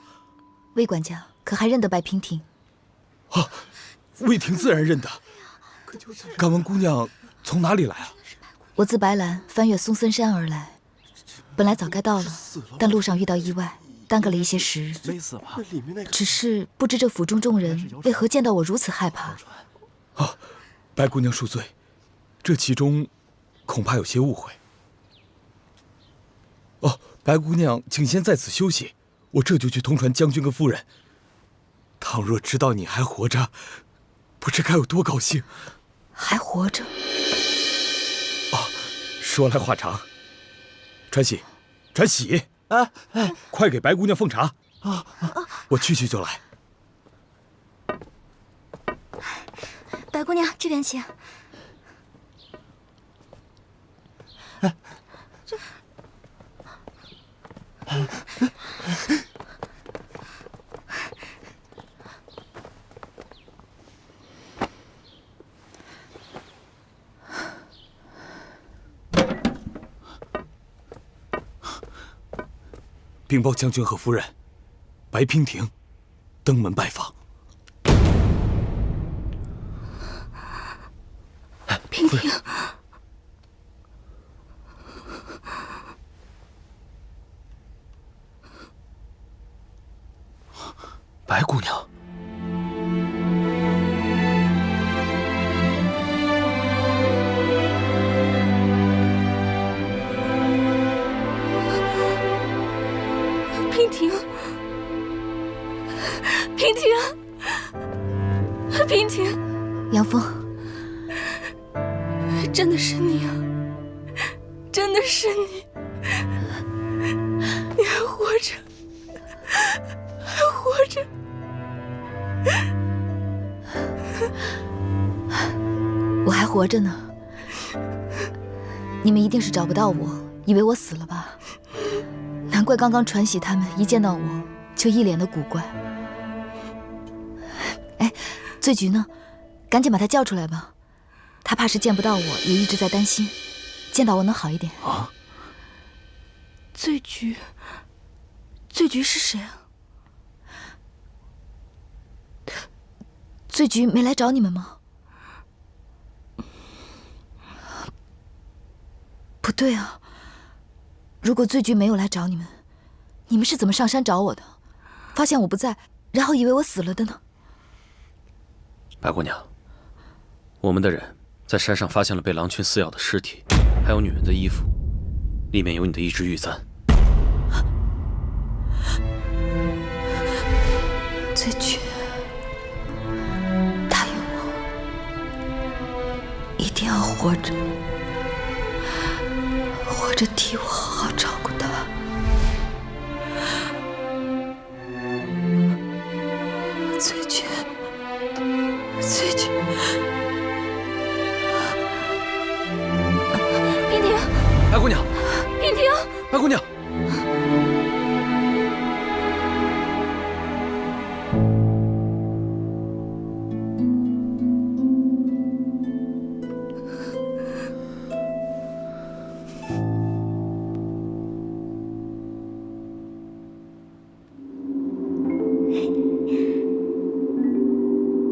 魏管家可还认得白娉婷？啊，魏婷自然认得。敢问姑娘从哪里来啊？我自白兰翻越松森山而来，本来早该到了，但路上遇到意外，耽搁了一些时日。没死吧？只是不知这府中众人为何见到我如此害怕。啊，白姑娘恕罪，这其中恐怕有些误会。哦，白姑娘，请先在此休息，我这就去通传将军跟夫人。倘若知道你还活着，不知该有多高兴。还活着？啊，说来话长。传喜，传喜，快给白姑娘奉茶。我去就来。白姑娘，这边请。禀报将军和夫人，白娉婷登门拜访。娉婷，白姑娘。娉婷，娉婷，娉婷，杨峰，真的是你啊！真的是你，你还活着，还活着。我还活着呢。你们一定是找不到我，以为我死了吧？难怪刚刚传喜他们一见到我就一脸的古怪。哎，醉菊呢？赶紧把他叫出来吧，他怕是见不到我，也一直在担心，见到我能好一点。啊？醉菊，醉菊是谁啊？醉菊没来找你们吗？不对啊，如果醉菊没有来找你们，你们是怎么上山找我的？发现我不在，然后以为我死了的呢？白姑娘，我们的人在山上发现了被狼群撕咬的尸体，还有女人的衣服，里面有你的一只玉簪。醉菊，答应我，一定要活着，活着替我好好照顾她。醉菊，醉菊，娉婷，白姑娘，娉婷，白姑娘。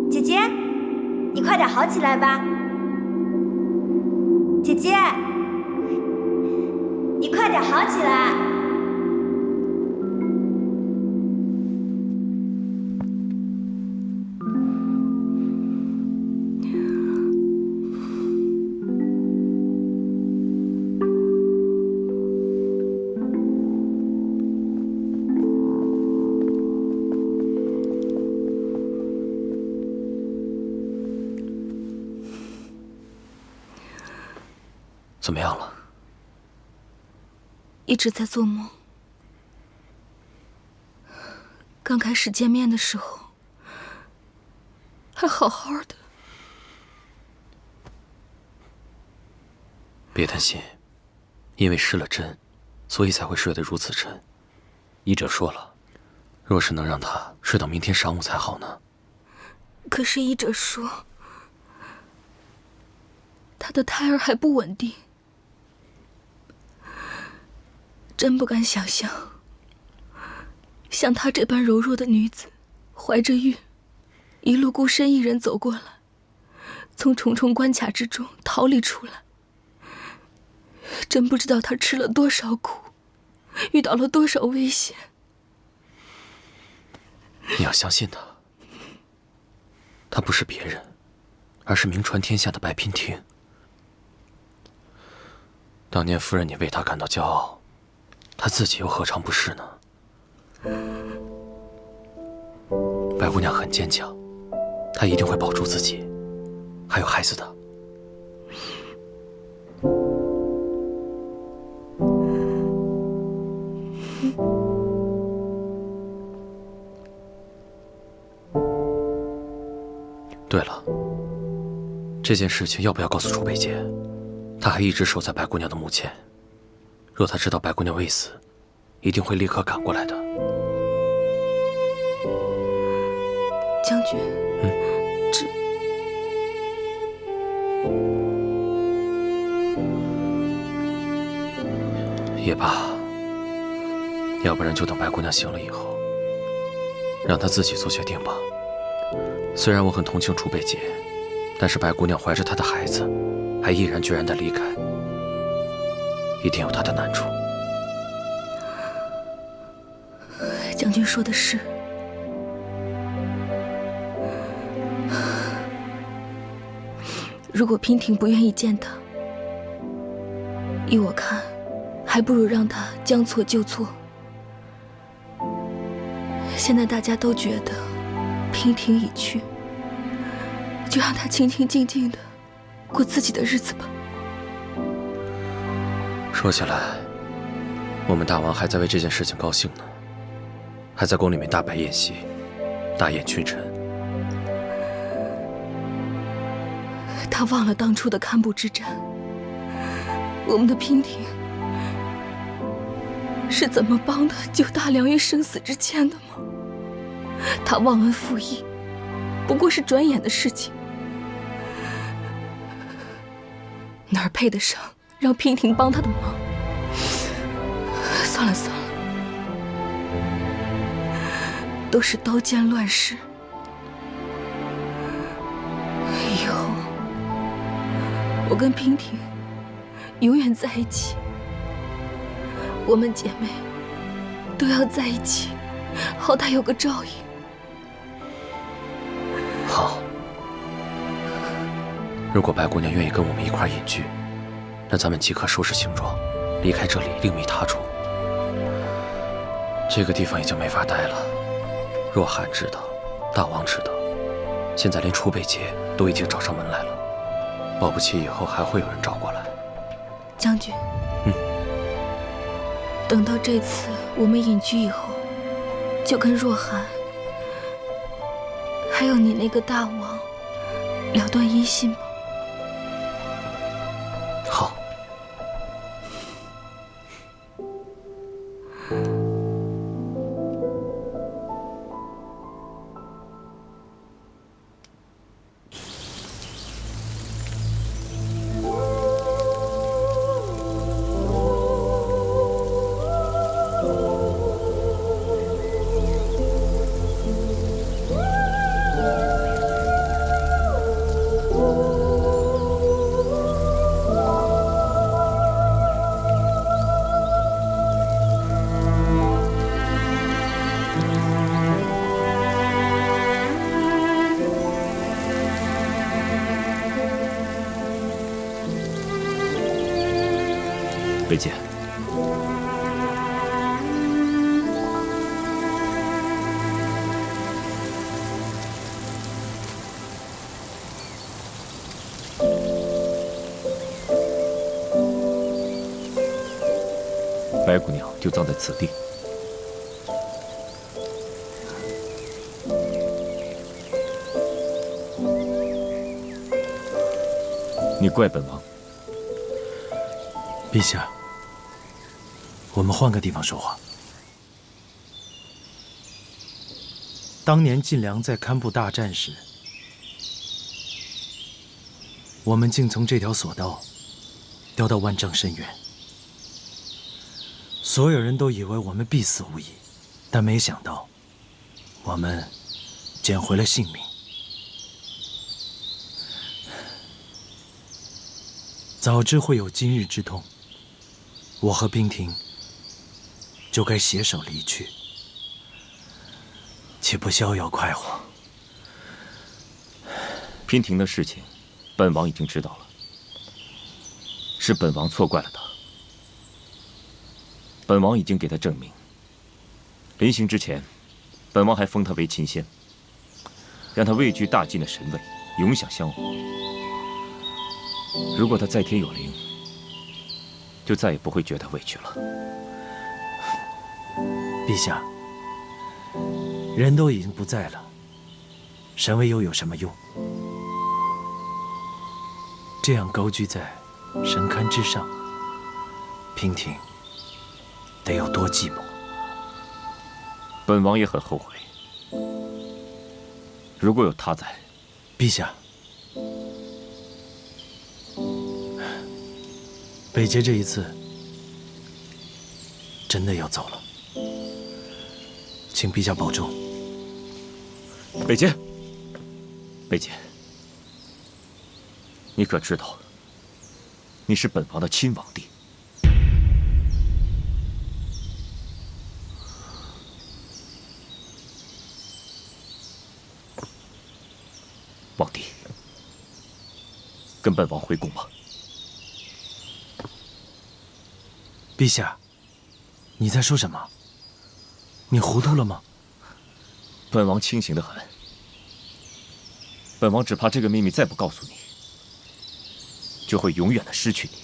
姐姐，你快点好起来吧！姐姐，你快点好起来！怎么样了？一直在做梦。刚开始见面的时候，还好好的。别担心，因为失了针，所以才会睡得如此沉。医者说了，若是能让他睡到明天上午才好呢。可是医者说，他的胎儿还不稳定。真不敢想象，像她这般柔弱的女子，怀着孕，一路孤身一人走过来，从重重关卡之中逃离出来。真不知道她吃了多少苦，遇到了多少危险。你要相信她，她不是别人，而是名传天下的白娉婷。当年夫人你为她感到骄傲，她自己又何尝不是呢？白姑娘很坚强，她一定会保住自己，还有孩子的。对了，这件事情要不要告诉楚北洁？她还一直守在白姑娘的墓前。若他知道白姑娘未死，一定会立刻赶过来的。将军，也罢，要不然就等白姑娘醒了以后，让她自己做决定吧。虽然我很同情楚北洁，但是白姑娘怀着她的孩子，还毅然决然地离开，一定有他的难处。将军说的是，如果娉婷不愿意见他，依我看，还不如让他将错就错。现在大家都觉得娉婷已去，就让他清清静静的过自己的日子吧。说起来，我们大王还在为这件事情高兴呢，还在宫里面大摆宴席，大宴群臣。他忘了当初的堪布之战，我们的娉婷是怎么帮他救大梁于生死之间的吗？他忘恩负义，不过是转眼的事情，哪儿配得上让娉婷帮他的忙？算了算了，都是刀剑乱世，以后我跟娉婷永远在一起，我们姐妹都要在一起，好歹有个照应。好，如果白姑娘愿意跟我们一块隐居，那咱们即刻收拾行装，离开这里，另觅他处。这个地方已经没法待了。若涵知道，大王知道，现在连楚北杰都已经找上门来了，保不齐以后还会有人找过来。将军，等到这次我们隐居以后，就跟若涵还有你那个大王了断音信吧。好。北姐，白姑娘就葬在此地。你怪本王？陛下，我们换个地方说话。当年晋梁在堪布大战时，我们竟从这条索道掉到万丈深渊，所有人都以为我们必死无疑，但没想到我们捡回了性命。早知会有今日之痛，我和娉婷就该携手离去，岂不逍遥快活？娉婷的事情，本王已经知道了，是本王错怪了她。本王已经给她证明，临行之前，本王还封她为秦仙，让她位居大晋的神位，永享香火。如果她在天有灵，就再也不会觉得委屈了。陛下，人都已经不在了，神位又有什么用？这样高居在神龛之上，娉婷得有多寂寞？本王也很后悔。如果有她在，陛下，北捷这一次真的要走了，请陛下保重。北捷，北捷，你可知道，你是本王的亲王弟。王弟，跟本王回宫吧。陛下，你在说什么？你糊涂了吗？本王清醒得很。本王只怕这个秘密再不告诉你，就会永远的失去你。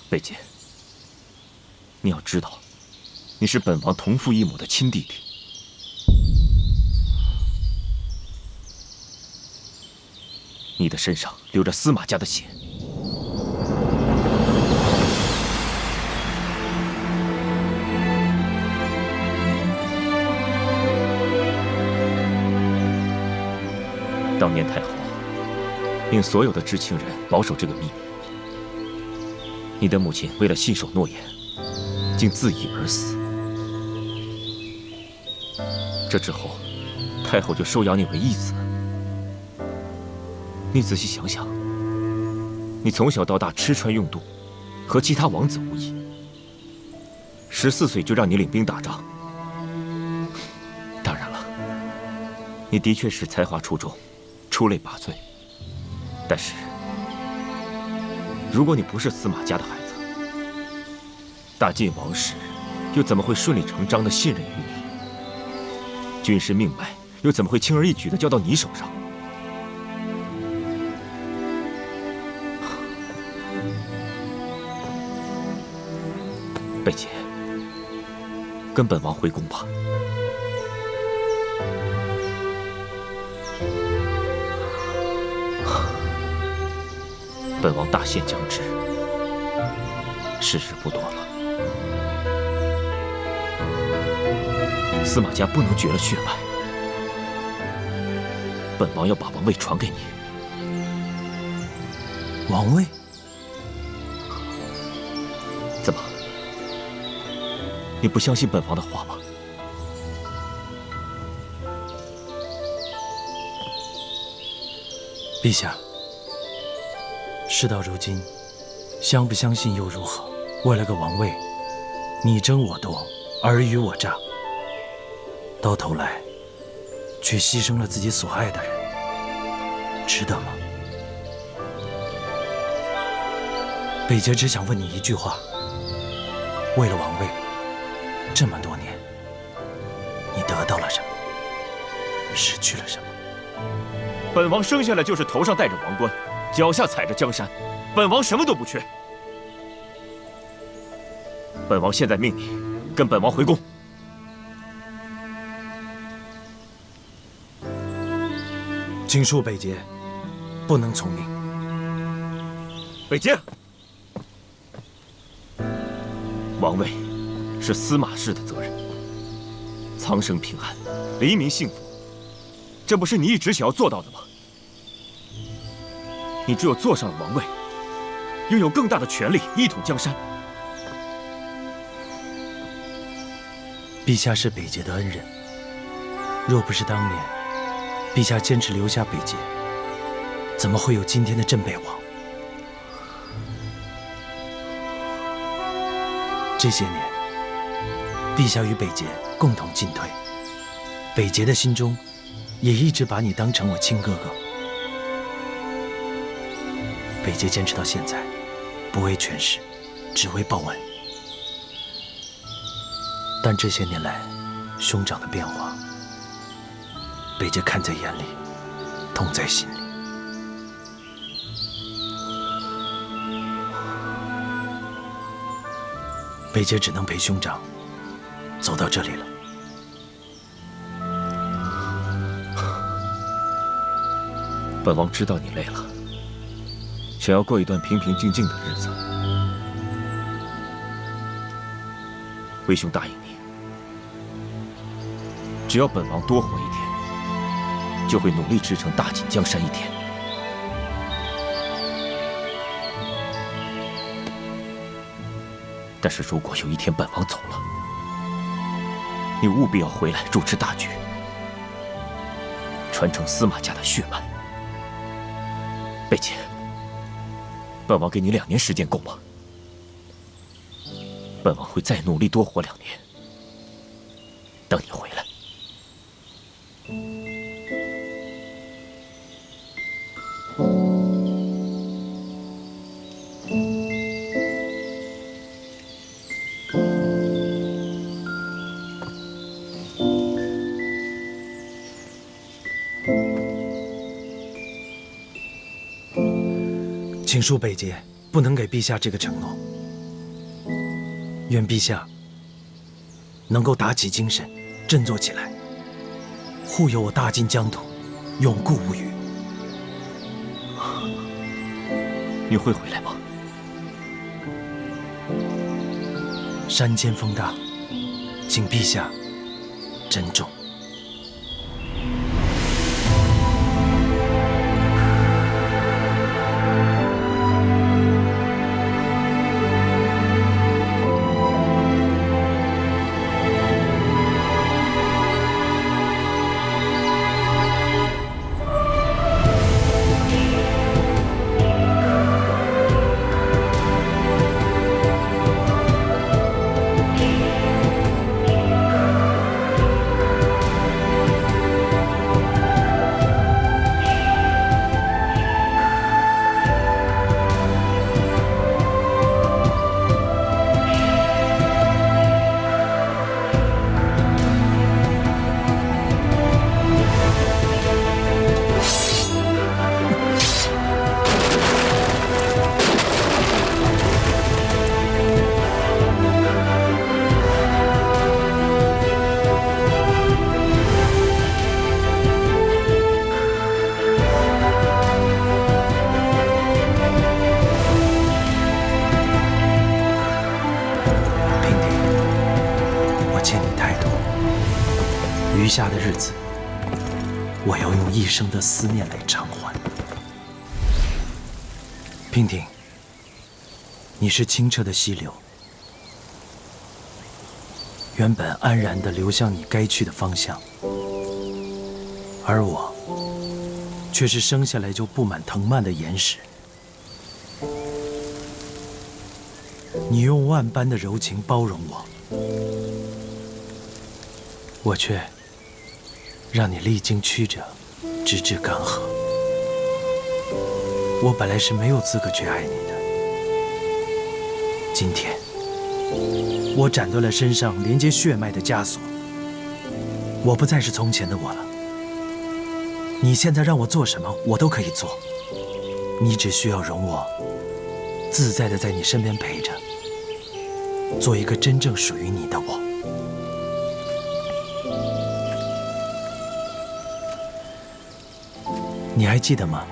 贝姐，你要知道，你是本王同父异母的亲弟弟。你的身上流着司马家的血。当年太后令所有的知情人保守这个秘密，你的母亲为了信守诺言，竟自缢而死。这之后，太后就收养你为义子。你仔细想想，你从小到大吃穿用度，和其他王子无异。14岁就让你领兵打仗，当然了，你的确是才华出众，出类拔萃。但是，如果你不是司马家的孩子，大晋王室又怎么会顺理成章地信任于你？军师命脉又怎么会轻而易举地交到你手上？贝姐，跟本王回宫吧。本王大限将至，时日不多了。司马家不能绝了血脉，本王要把王位传给你。王位？怎么？你不相信本王的话吗？陛下，事到如今，相不相信又如何？为了个王位，你争我夺，尔虞我诈，到头来却牺牲了自己所爱的人，值得吗？北捷只想问你一句话：为了王位，这么多年，你得到了什么？失去了什么？本王生下来就是头上戴着王冠，脚下踩着江山，本王什么都不缺。本王现在命你跟本王回宫。请恕北捷，不能从命。北捷，王位是司马氏的责任，苍生平安，黎民幸福，这不是你一直想要做到的吗？你只有坐上了王位，拥有更大的权力，一统江山。陛下是北捷的恩人，若不是当年陛下坚持留下北捷，怎么会有今天的镇北王？这些年，陛下与北捷共同进退，北捷的心中也一直把你当成我亲哥哥。北捷坚持到现在，不为权势，只为报恩。但这些年来，兄长的变化，北捷看在眼里，痛在心里。北捷只能陪兄长走到这里了。本王知道你累了，想要过一段平平静静的日子。为兄答应你，只要本王多活一天，就会努力支撑大晋江山一天。但是如果有一天本王走了，你务必要回来主持大局，传承司马家的血脉。贝姐。本王给你2年时间够吗？本王会再努力多活2年，等你回来。请恕北捷不能给陛下这个承诺。愿陛下能够打起精神，振作起来，护佑我大晋疆土，永固无虞。你会回来吗？山间风大，请陛下珍重。余下的日子，我要用一生的思念来偿还。娉婷，你是清澈的溪流，原本安然地流向你该去的方向，而我却是生下来就布满藤蔓的岩石。你用万般的柔情包容我，我却让你历经曲折，直至干涸。我本来是没有资格去爱你的，今天我斩断了身上连接血脉的枷锁，我不再是从前的我了。你现在让我做什么，我都可以做，你只需要容我自在的在你身边陪着，做一个真正属于你的我。你还记得吗？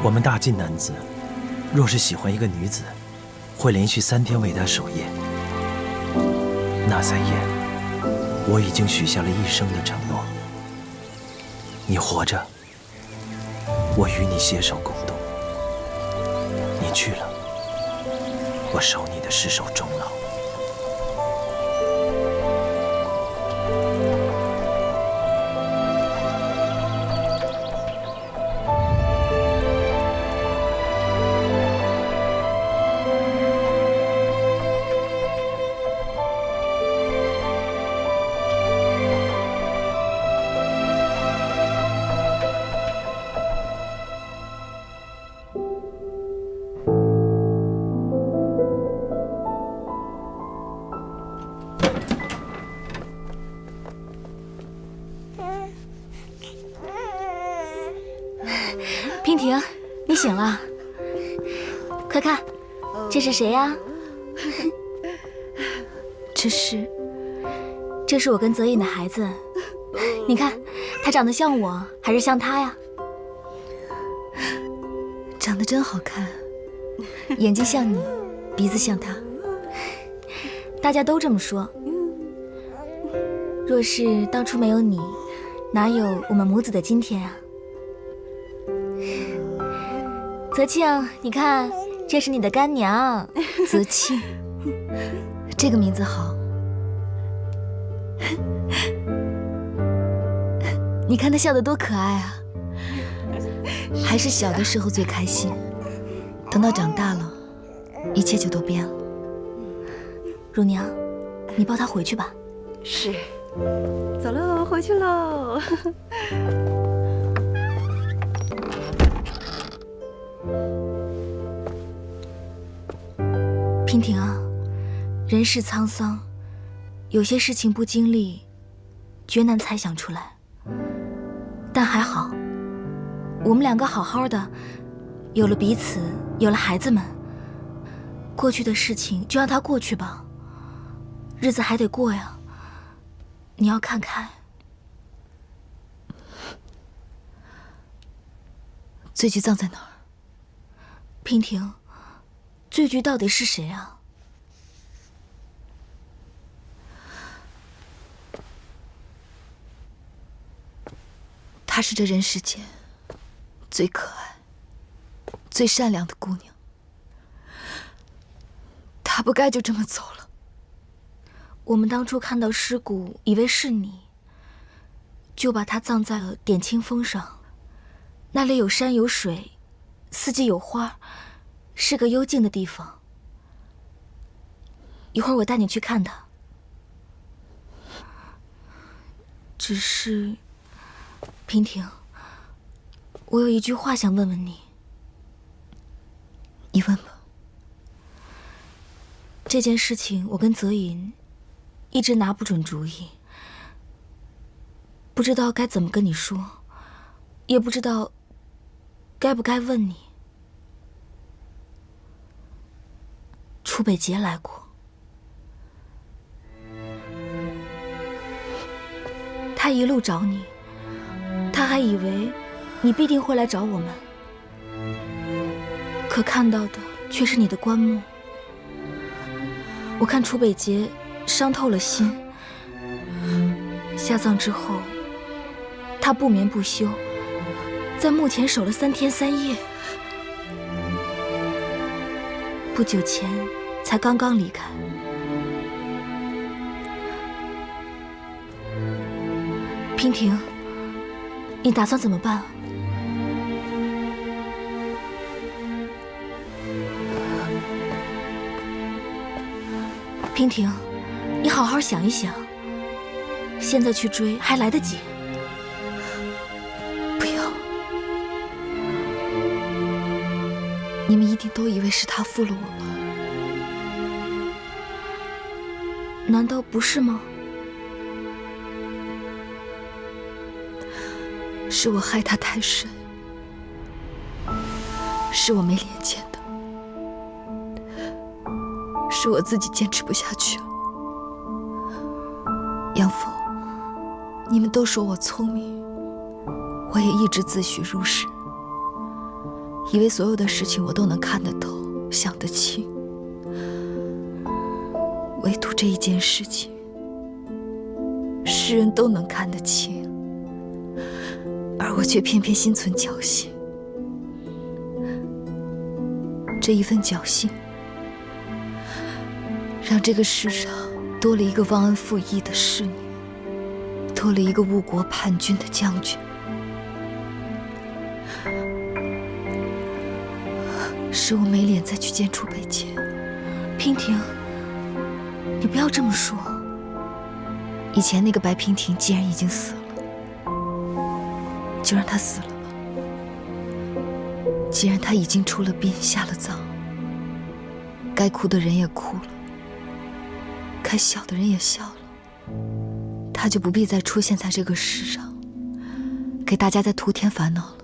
我们大晋男子，若是喜欢一个女子，会连续3天为她守夜。那3夜，我已经许下了一生的承诺。你活着，我与你携手共度；你去了，我守你的尸首终老。娉婷，你醒了，快看，这是谁呀？这是我跟泽隐的孩子，你看，他长得像我，还是像他呀？长得真好看，眼睛像你，鼻子像他，大家都这么说。若是当初没有你，哪有我们母子的今天啊？泽庆，你看，这是你的干娘，泽庆，这个名字好。你看他笑得多可爱啊，还是小的时候最开心。等到长大了，一切就都变了。乳娘，你抱他回去吧。是，走喽，回去喽。娉婷啊，人世沧桑，有些事情不经历，绝难猜想出来。但还好，我们两个好好的，有了彼此，有了孩子们，过去的事情就让它过去吧。日子还得过呀，你要看开。醉菊葬在哪儿？娉婷，醉菊到底是谁啊？她是这人世间最可爱、最善良的姑娘，她不该就这么走了。我们当初看到尸骨，以为是你，就把她葬在了点清峰上。那里有山有水，四季有花，是个幽静的地方。一会儿我带你去看她。只是，娉婷，我有一句话想问问你。你问吧。这件事情我跟泽银一直拿不准主意，不知道该怎么跟你说，也不知道该不该问你。楚北杰来过，他一路找你，他还以为你必定会来找我们，可看到的却是你的棺木。我看楚北杰伤透了心，下葬之后，他不眠不休，在墓前守了3天3夜，不久前才刚刚离开。娉婷，你打算怎么办？娉婷，你好好想一想，现在去追还来得及。不要，你们一定都以为是他负了我吧？难道不是吗？是我害他太深，是我没脸见的，是我自己坚持不下去了。杨峰，你们都说我聪明，我也一直自诩如是，以为所有的事情我都能看得透、想得清，唯独这一件事情，世人都能看得清，而我却偏偏心存侥幸。这一份侥幸，让这个世上多了一个忘恩负义的侍女，多了一个误国叛军的将军。是我没脸再去见楚北杰。娉婷，你不要这么说。以前那个白娉婷既然已经死了，就让她死了吧。既然她已经出了殡，下了葬，该哭的人也哭了，该笑的人也笑了，她就不必再出现在这个世上，给大家再徒添烦恼了。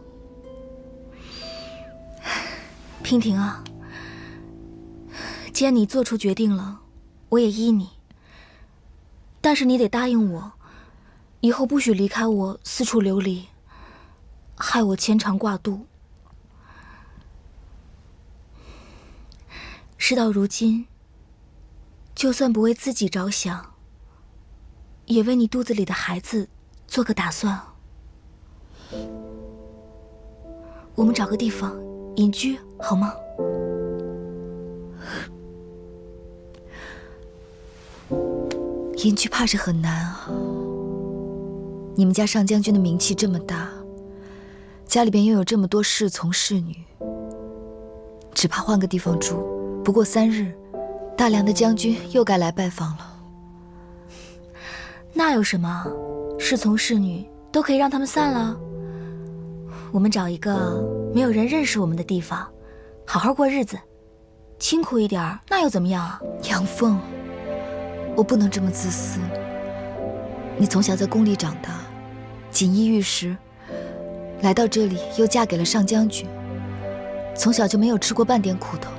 娉婷啊，既然你做出决定了，我也依你。但是你得答应我，以后不许离开我，四处流离，害我牵肠挂肚。事到如今，就算不为自己着想，也为你肚子里的孩子做个打算。我们找个地方隐居好吗？隐居怕是很难啊。你们家上将军的名气这么大，家里边又有这么多侍从侍女，只怕换个地方住。不过3日，大梁的将军又该来拜访了。那有什么？侍从侍女都可以让他们散了。我们找一个没有人认识我们的地方，好好过日子，清苦一点那又怎么样啊？杨凤，我不能这么自私。你从小在宫里长大，锦衣玉食，来到这里又嫁给了上将军，从小就没有吃过半点苦头，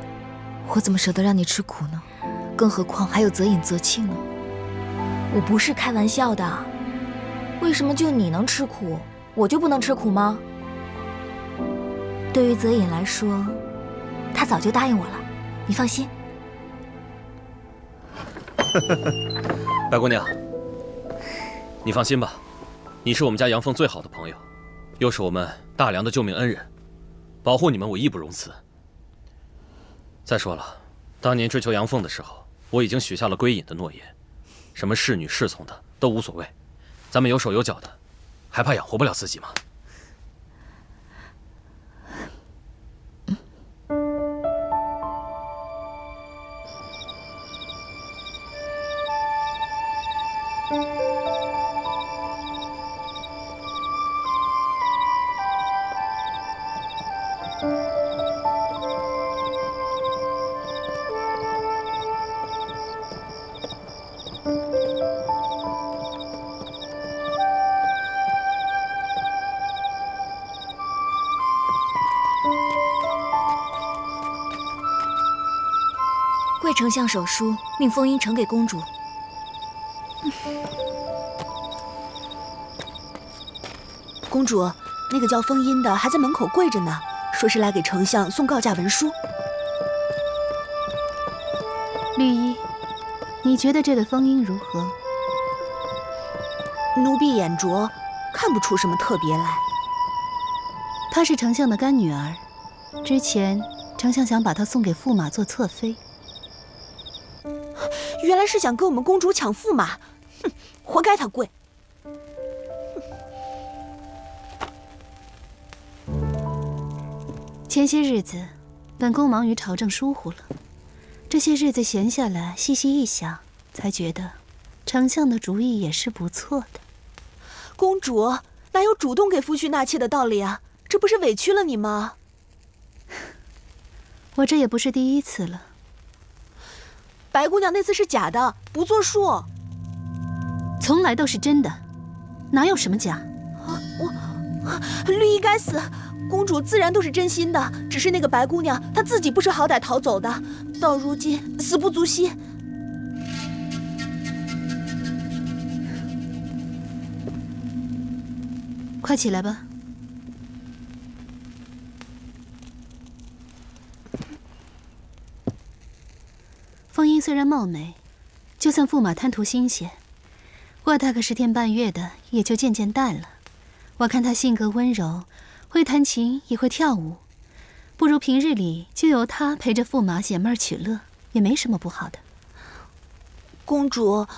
我怎么舍得让你吃苦呢？更何况还有泽隐、泽庆呢。我不是开玩笑的，为什么就你能吃苦，我就不能吃苦吗？对于泽隐来说，他早就答应我了，你放心。白姑娘，你放心吧，你是我们家杨凤最好的朋友，又是我们大梁的救命恩人，保护你们我义不容辞。再说了，当年追求杨凤的时候，我已经许下了归隐的诺言，什么侍女侍从的都无所谓，咱们有手有脚的，还怕养活不了自己吗？贵丞相手书，命封音呈给公主。公主，那个叫封音的还在门口跪着呢，说是来给丞相送告假文书。绿衣，你觉得这个封音如何？奴婢眼拙，看不出什么特别来。她是丞相的干女儿，之前丞相想把她送给驸马做侧妃。原来是想跟我们公主抢驸马，哼，活该她跪。前些日子，本宫忙于朝政疏忽了，这些日子闲下来，细细一想，才觉得丞相的主意也是不错的。公主哪有主动给夫婿纳妾的道理啊？这不是委屈了你吗？我这也不是第一次了。白姑娘那次是假的，不作数。从来都是真的，哪有什么假？绿衣该死！公主自然都是真心的，只是那个白姑娘她自己不识好歹逃走的，到如今死不足惜。快起来吧。封音虽然貌美，就算驸马贪图新鲜，过大个10天半月的，也就渐渐淡了。我看他性格温柔，会弹琴也会跳舞，不如平日里就由他陪着驸马解闷取乐，也没什么不好的。公主，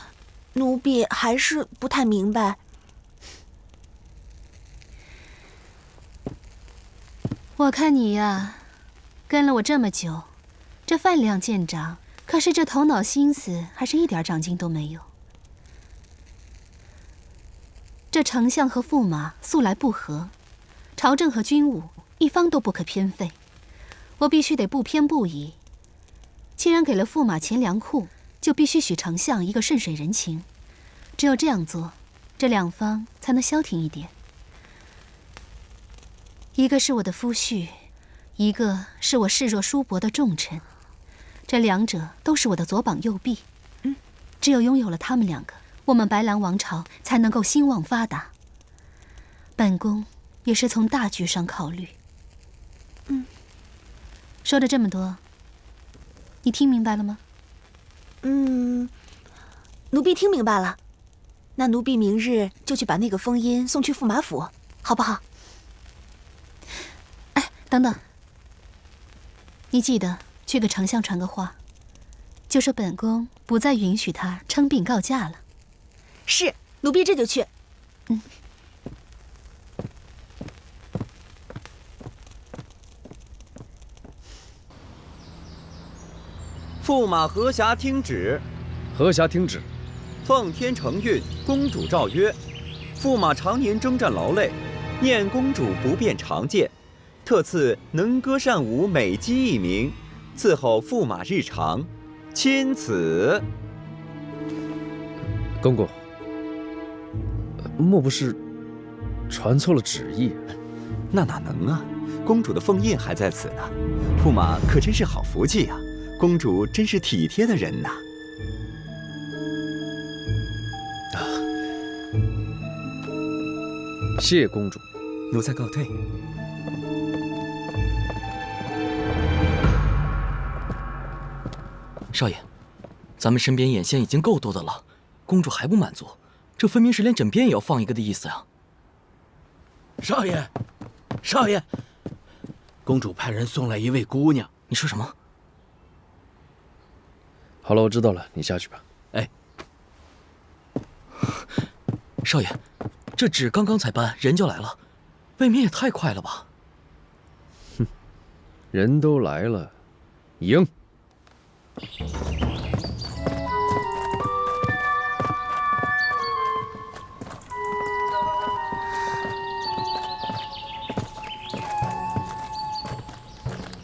奴婢还是不太明白。我看你呀，跟了我这么久，这饭量见长，可是这头脑心思还是一点长进都没有。这丞相和驸马素来不和，朝政和军务一方都不可偏废，我必须得不偏不倚。既然给了驸马钱粮库，就必须许丞相一个顺水人情，只有这样做，这两方才能消停一点。一个是我的夫婿，一个是我视若叔伯的重臣，这两者都是我的左膀右臂。只有拥有了他们两个，我们白兰王朝才能够兴旺发达。本宫也是从大局上考虑。说了这么多，你听明白了吗？奴婢听明白了。那奴婢明日就去把那个封音送去驸马府，好不好？哎，等等，你记得去给丞相传个话，就说本宫不再允许他称病告假了。是，奴婢这就去。驸马何暇听旨。何暇听旨。奉天承运，公主诏曰：驸马常年征战劳累，念公主不便常见，特赐能歌善舞美姬一名，伺候驸马日常。钦此。公公，莫不是传错了旨意？那哪能啊！公主的封印还在此呢。驸马可真是好福气啊！公主真是体贴的人呐。谢公主。奴才告退。少爷，咱们身边眼线已经够多的了，公主还不满足，这分明是连枕边也要放一个的意思啊！少爷，少爷，公主派人送来一位姑娘。你说什么？好了，我知道了，你下去吧。哎，少爷，这纸刚刚才搬，人就来了，未免也太快了吧？哼，人都来了，赢。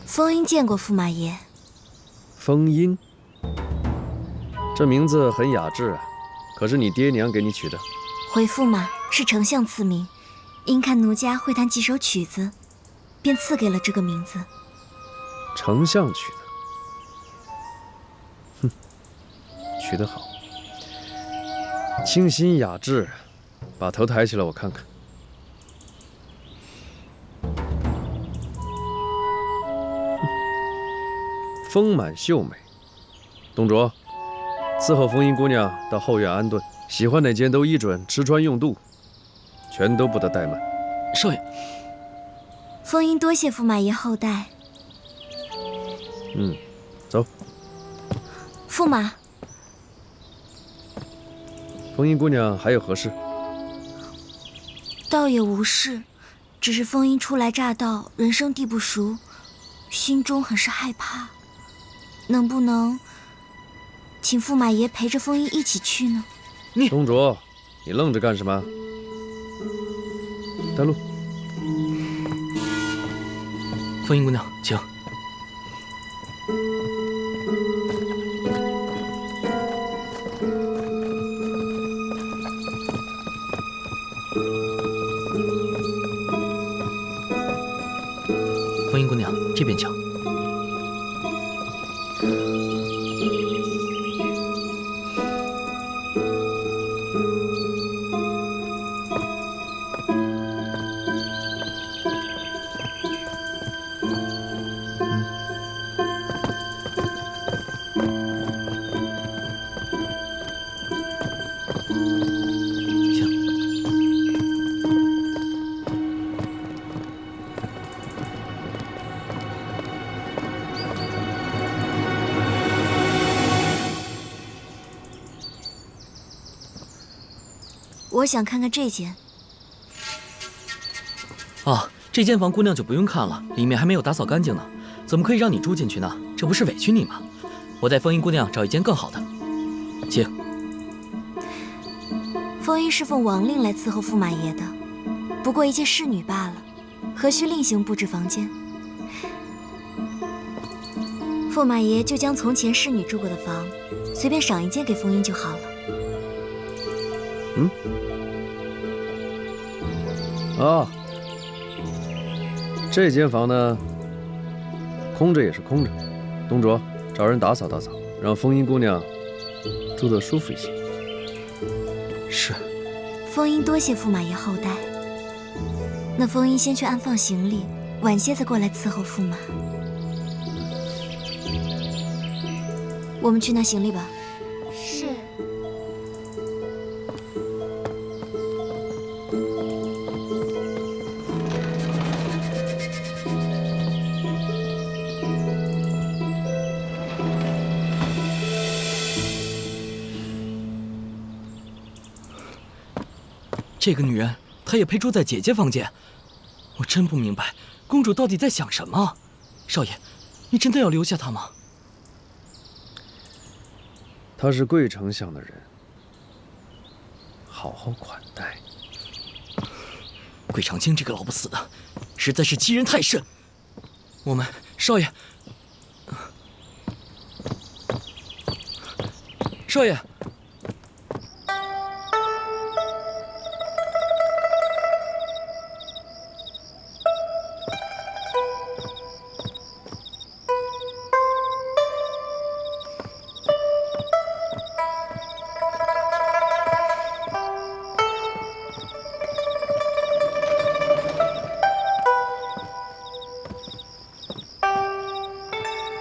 封印见过驸马爷。封印，这名字很雅致啊，可是你爹娘给你取的？回驸马是丞相赐名，因看奴家会弹几首曲子，便赐给了这个名字。丞相取的。哼，取得好，清新雅致，把头抬起来，我看看。丰满秀美，董卓，伺候封印姑娘到后院安顿，喜欢哪件都依准吃穿用度，全都不得怠慢。少爷，封印多谢驸马爷厚待。走。驸马，封印姑娘还有何事？倒也无事，只是封印初来乍到，人生地不熟，心中很是害怕。能不能请驸马爷陪着封印一起去呢？董卓，你愣着干什么？带路。封印姑娘，请。封印姑娘，这边请。我想看看这间。啊，这间房姑娘就不用看了，里面还没有打扫干净呢，怎么可以让你住进去呢？这不是委屈你吗？我带封印姑娘找一间更好的，请。封印是奉王令来伺候驸马爷的，不过一介侍女罢了，何须另行布置房间？驸马爷就将从前侍女住过的房，随便赏一间给封印就好了。这间房呢，空着也是空着。董卓，找人打扫打扫，让封印姑娘住得舒服一些。是。封印多谢驸马爷厚待。那封印先去安放行李，晚些再过来伺候驸马。我们去拿行李吧。是。这个女人，她也配住在姐姐房间？我真不明白，公主到底在想什么？少爷，你真的要留下她吗？他是贵丞相的人，好好款待。贵长青这个老不死的，实在是欺人太甚。我们少爷，少爷。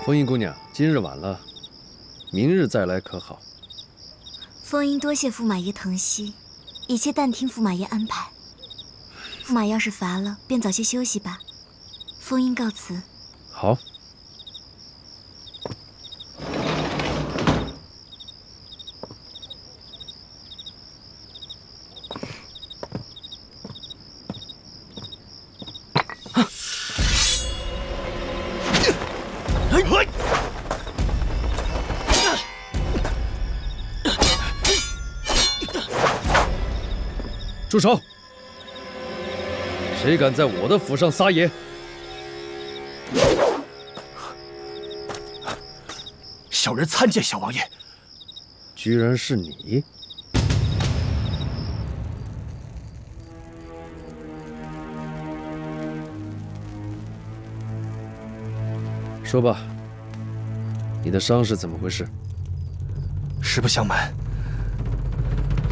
风音姑娘，今日晚了，明日再来可好？风音多谢驸马爷疼惜，一切但听驸马爷安排。驸马要是乏了，便早些休息吧。风音告辞。好。住手！谁敢在我的府上撒野？小人参见小王爷。居然是你！说吧，你的伤是怎么回事？实不相瞒，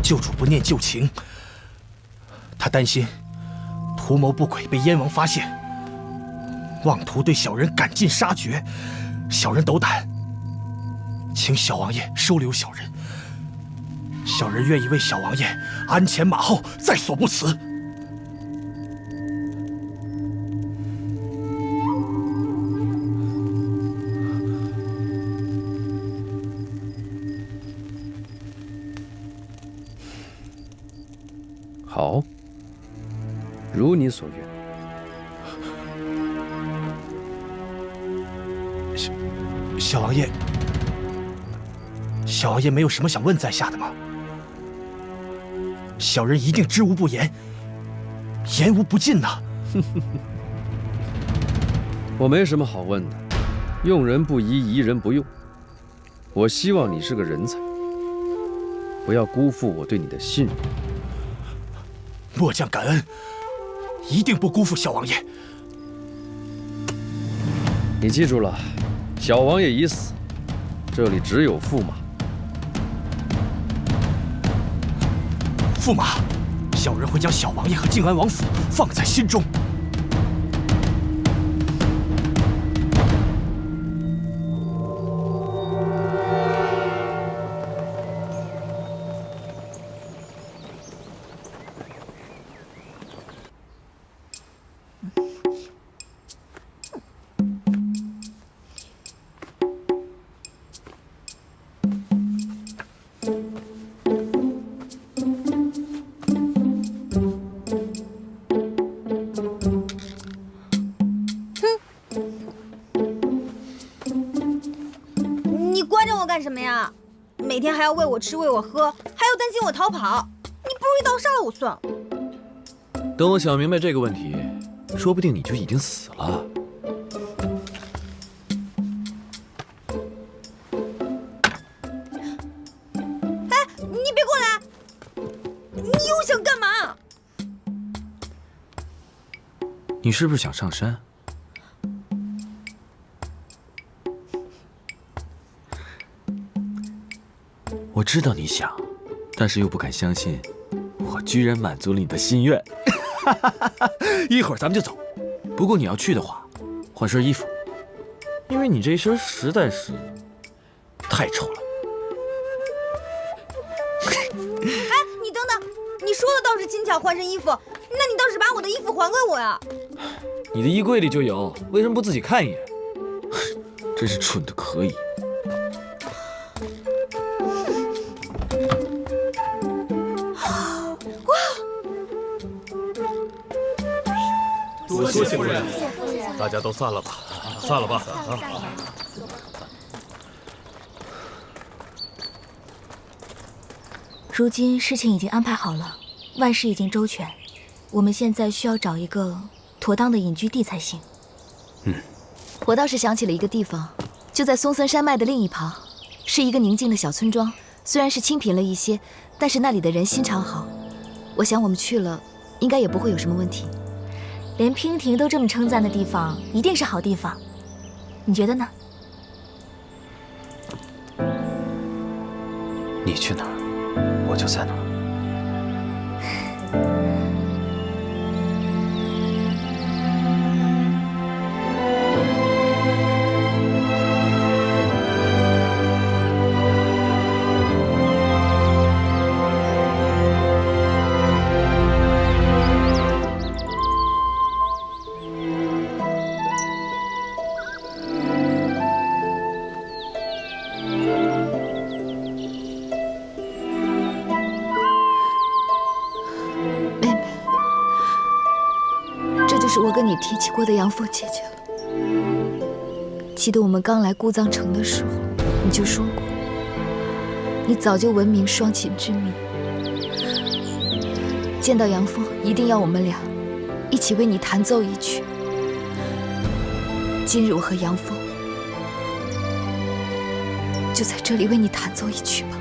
旧主不念旧情。 他担心图谋不轨被燕王发现，妄图对小人赶尽杀绝。小人斗胆，请小王爷收留小人。小人愿意为小王爷鞍前马后，在所不辞。好。 如你所愿。小王爷，小王爷没有什么想问在下的吗？小人一定知无不言，言无不尽呐。我没什么好问的，用人不疑，疑人不用。我希望你是个人才，不要辜负我对你的信任。末将感恩。 一定不辜负小王爷。你记住了，小王爷已死，这里只有驸马。驸马，小人会将小王爷和靖安王府放在心中。干什么呀？每天还要喂我吃喂我喝，还要担心我逃跑，你不如一刀杀了我算了。等我想明白这个问题，说不定你就已经死了。哎，你别过来！你又想干嘛？你是不是想上山？ 我知道你想，但是又不敢相信，我居然满足了你的心愿。一会儿咱们就走，不过你要去的话，换身衣服，因为你这一身实在是太丑了。哎，你等等，你说的倒是轻巧，换身衣服，那你倒是把我的衣服还给我呀！你的衣柜里就有，为什么不自己看一眼？真是蠢的可以。 多谢夫人，大家都散了吧，散了吧啊！如今事情已经安排好了，万事已经周全，我们现在需要找一个妥当的隐居地才行。我倒是想起了一个地方，就在松森山脉的另一旁，是一个宁静的小村庄。虽然是清贫了一些，但是那里的人心肠好。我想我们去了，应该也不会有什么问题。连娉婷都这么称赞的地方，一定是好地方。你觉得呢？你去哪儿，我就在哪儿。我跟你提起过的杨凤姐姐了。记得我们刚来姑臧城的时候，你就说过，你早就闻名双琴之名，见到杨凤一定要我们俩一起为你弹奏一曲。今日我和杨凤就在这里为你弹奏一曲吧。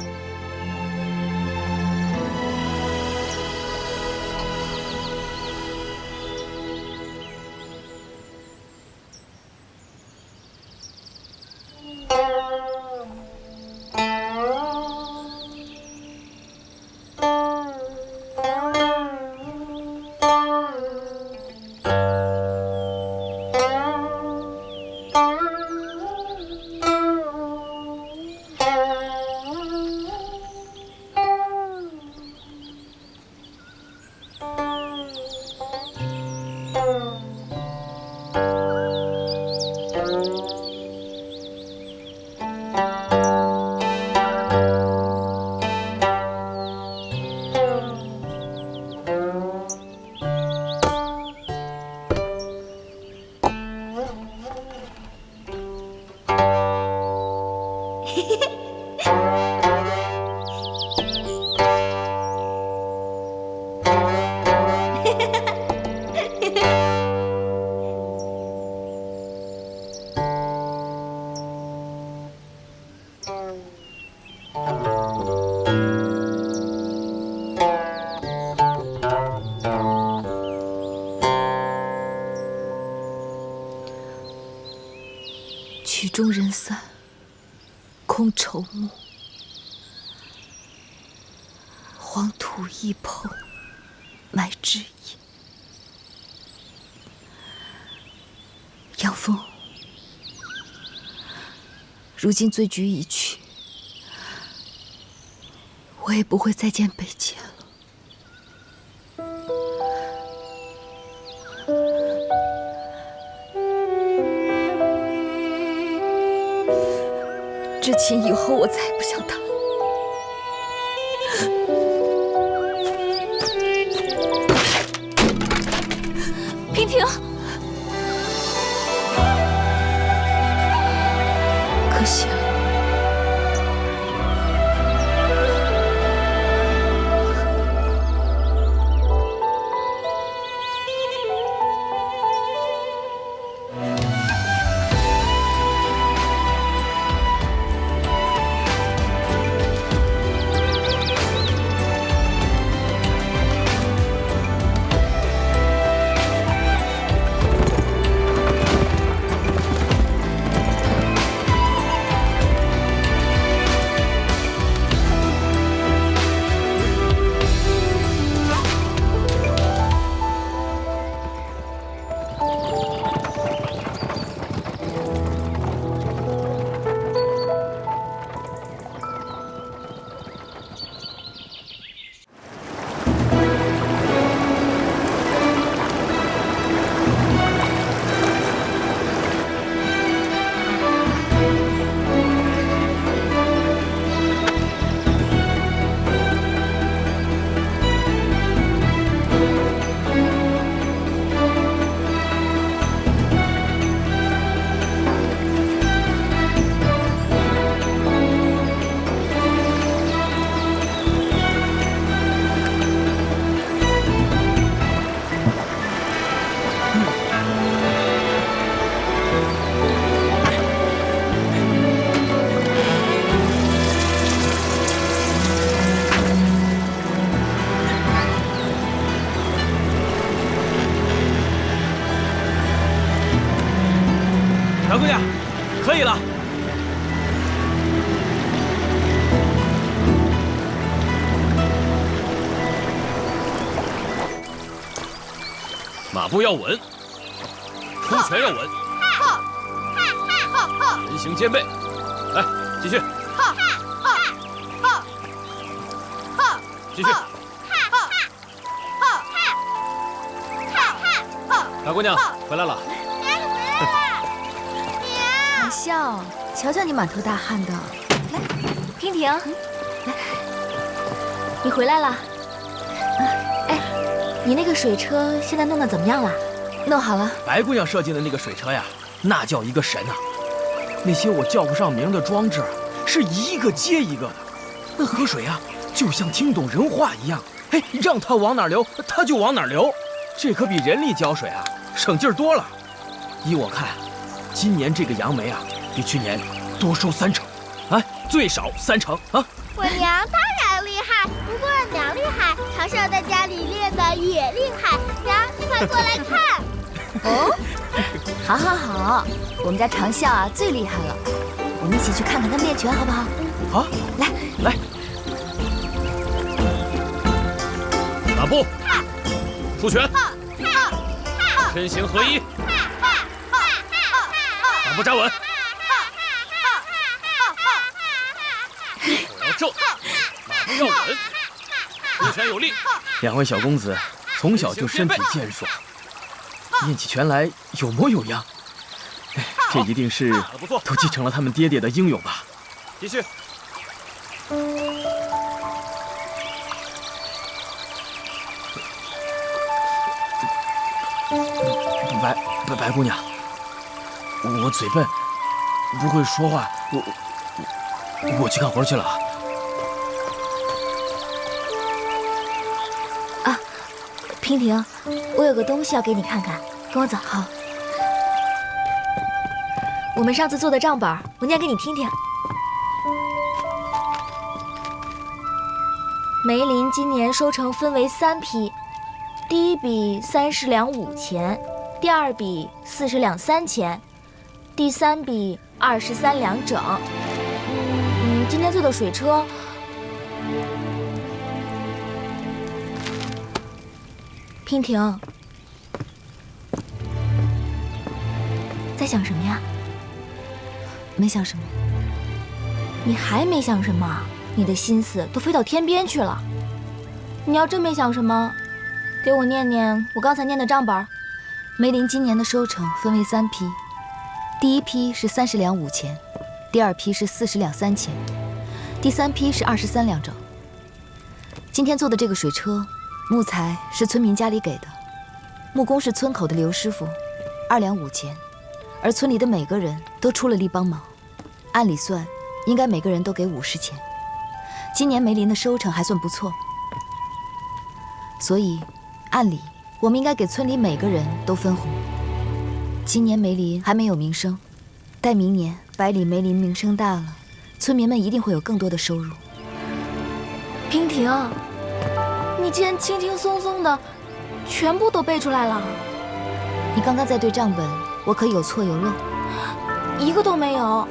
曲终人散，空愁暮，黄土一抔，埋知音。杨凤，如今醉菊已去，我也不会再见北捷了。这情以后我再也不想谈。娉婷，可惜了。小姑娘，可以了。马步要稳，出拳要稳，人形兼备。来，继续，继续。大姑娘回来了。还笑，瞧瞧你满头大汗的。来，娉婷，来，你回来了。哎，你那个水车现在弄得怎么样了？弄好了。白姑娘设计的那个水车呀，那叫一个神啊！那些我叫不上名的装置，是一个接一个的。那河水啊，就像听懂人话一样，哎，让它往哪流，它就往哪流。这可比人力浇水啊省劲儿多了。依我看，今年这个杨梅啊，比去年多收3成，哎，最少3成啊！我娘当然厉害，不过娘厉害，常少在家里练的也厉害。娘，你快过来看。哦，好，好，好，我们家长啸啊最厉害了，我们一起去看看他们练拳好不好？好，来，来。马步，出拳，身形合一，马步站稳，手要正，马步要稳，出拳有力。两位小公子从小就身体健硕，练起拳来有模有样。这一定是都继承了他们爹爹的英勇吧？继续。白姑娘，我嘴笨，不会说话，我去干活去了。啊，娉婷，我有个东西要给你看看，跟我走。好。我们上次做的账本，我念给你听听。梅林今年收成分为3批，第一笔30两5钱。第2笔40两3钱，第3笔23两整。今天做的水车，娉婷，在想什么呀？没想什么。你还没想什么？你的心思都飞到天边去了。你要真没想什么，给我念念我刚才念的账本。梅林今年的收成分为3批，第1批是30两5钱，第2批是40两3钱，第3批是23两整。今天做的这个水车，木材是村民家里给的，木工是村口的刘师傅，2两5钱，而村里的每个人都出了力帮忙，按理算应该每个人都给50钱。今年梅林的收成还算不错，所以按理我们应该给村里每个人都分红。今年梅林还没有名声，待明年百里梅林名声大了，村民们一定会有更多的收入。娉婷，你竟然轻轻松松的全部都背出来了。你刚刚在对账本，我可有错有漏？一个都没有。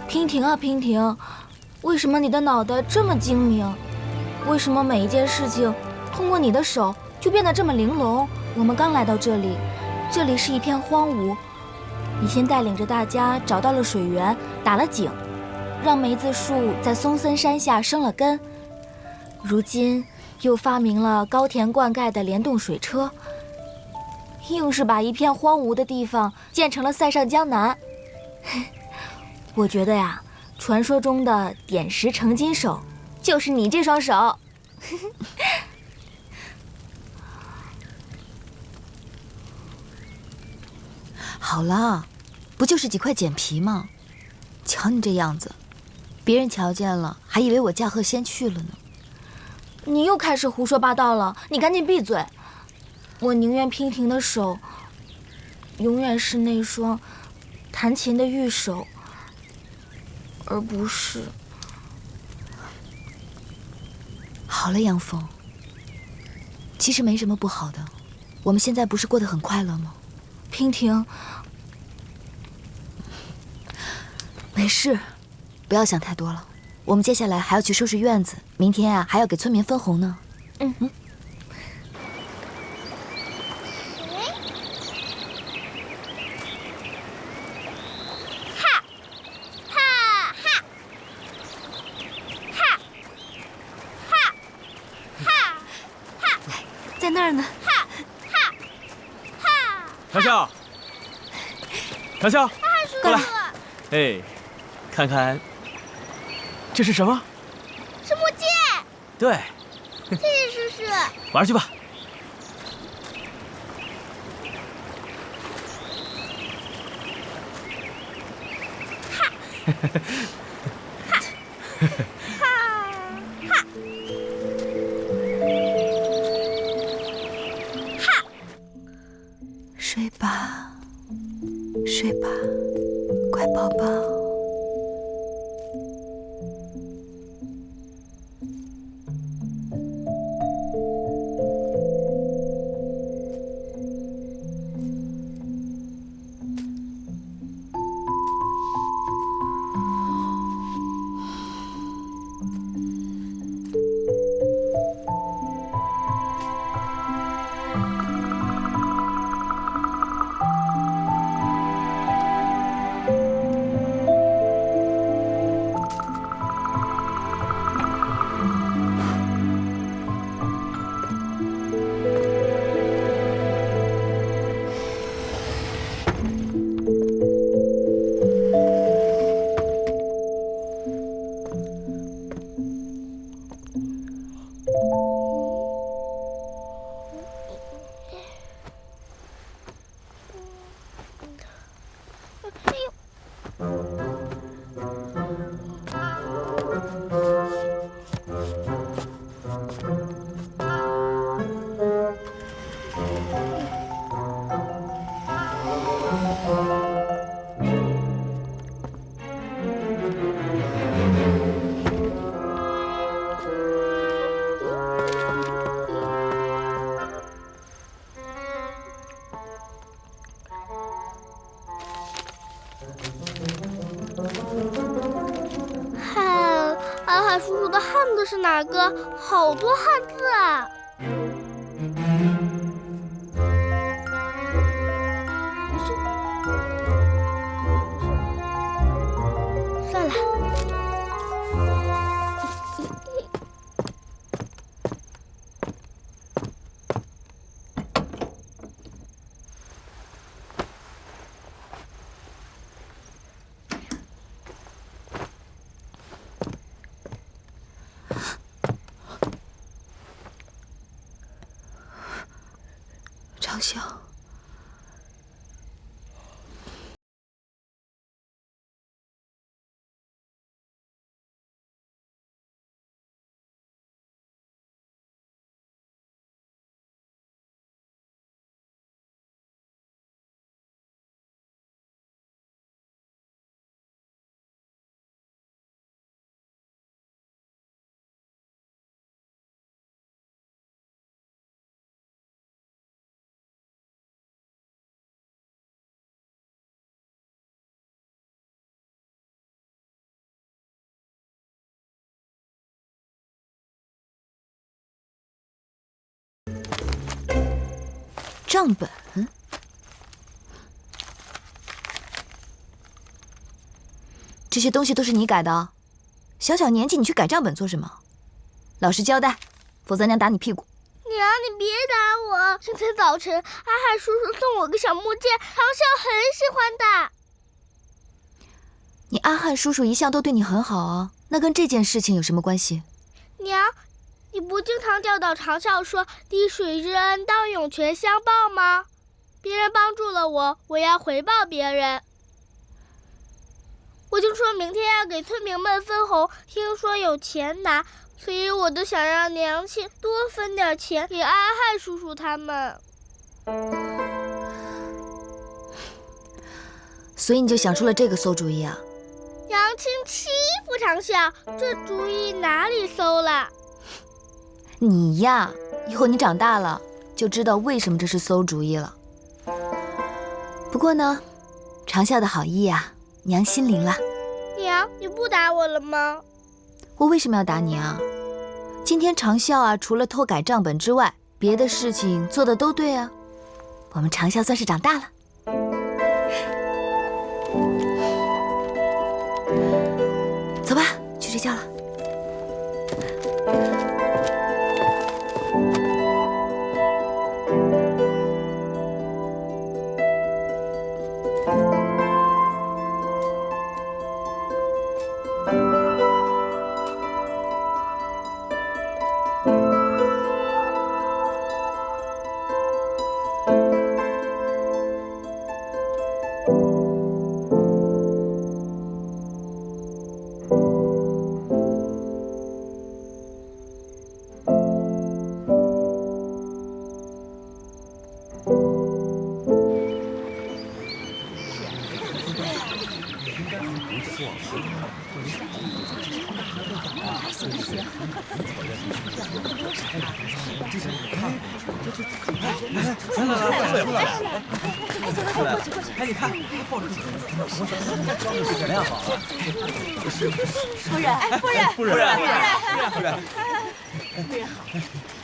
娉婷啊娉婷，为什么你的脑袋这么精明？为什么每一件事情通过你的手就变得这么玲珑？我们刚来到这里，这里是一片荒芜，你先带领着大家找到了水源，打了井，让梅子树在松森山下生了根。如今又发明了高田灌溉的联动水车，硬是把一片荒芜的地方建成了塞上江南。我觉得呀，传说中的点石成金手就是你这双手。好了，不就是几块碱皮吗？瞧你这样子，别人瞧见了还以为我驾鹤仙去了呢。你又开始胡说八道了，你赶紧闭嘴！我宁愿娉婷的手永远是那双弹琴的玉手，而不是……好了，杨峰，其实没什么不好的，我们现在不是过得很快乐吗？娉婷，没事，不要想太多了。我们接下来还要去收拾院子，明天啊还要给村民分红呢。在那儿呢。乔乔，乔乔，过来。哎，看看，这是什么？是木剑。对。谢谢叔叔。玩去吧。睡吧，睡吧，乖宝宝。阿海叔叔的汉字是哪个？好多汉字啊！算了。长啸，账本，这些东西都是你改的？小小年纪你去改账本做什么？老实交代，否则娘打你屁股。娘，你别打我！今天早晨，阿海叔叔送我个小木剑，长啸很喜欢的。你阿汉叔叔一向都对你很好啊，那跟这件事情有什么关系？娘，你不经常教导长啸说“滴水之恩，当涌泉相报”吗？别人帮助了我，我要回报别人。我就说明天要给村民们分红，听说有钱拿，所以我都想让娘亲多分点钱给阿汉叔叔他们。所以你就想出了这个馊主意啊？娘亲欺负长啸，这主意哪里馊了？你呀，以后你长大了就知道为什么这是馊主意了。不过呢，长啸的好意啊，娘心领了。娘，你不打我了吗？我为什么要打你啊？今天长啸啊，除了偷改账本之外，别的事情做的都对啊。我们长啸算是长大了。走吧，去睡觉了。哎，你看，抱着怎么样？好。夫人，哎，夫人，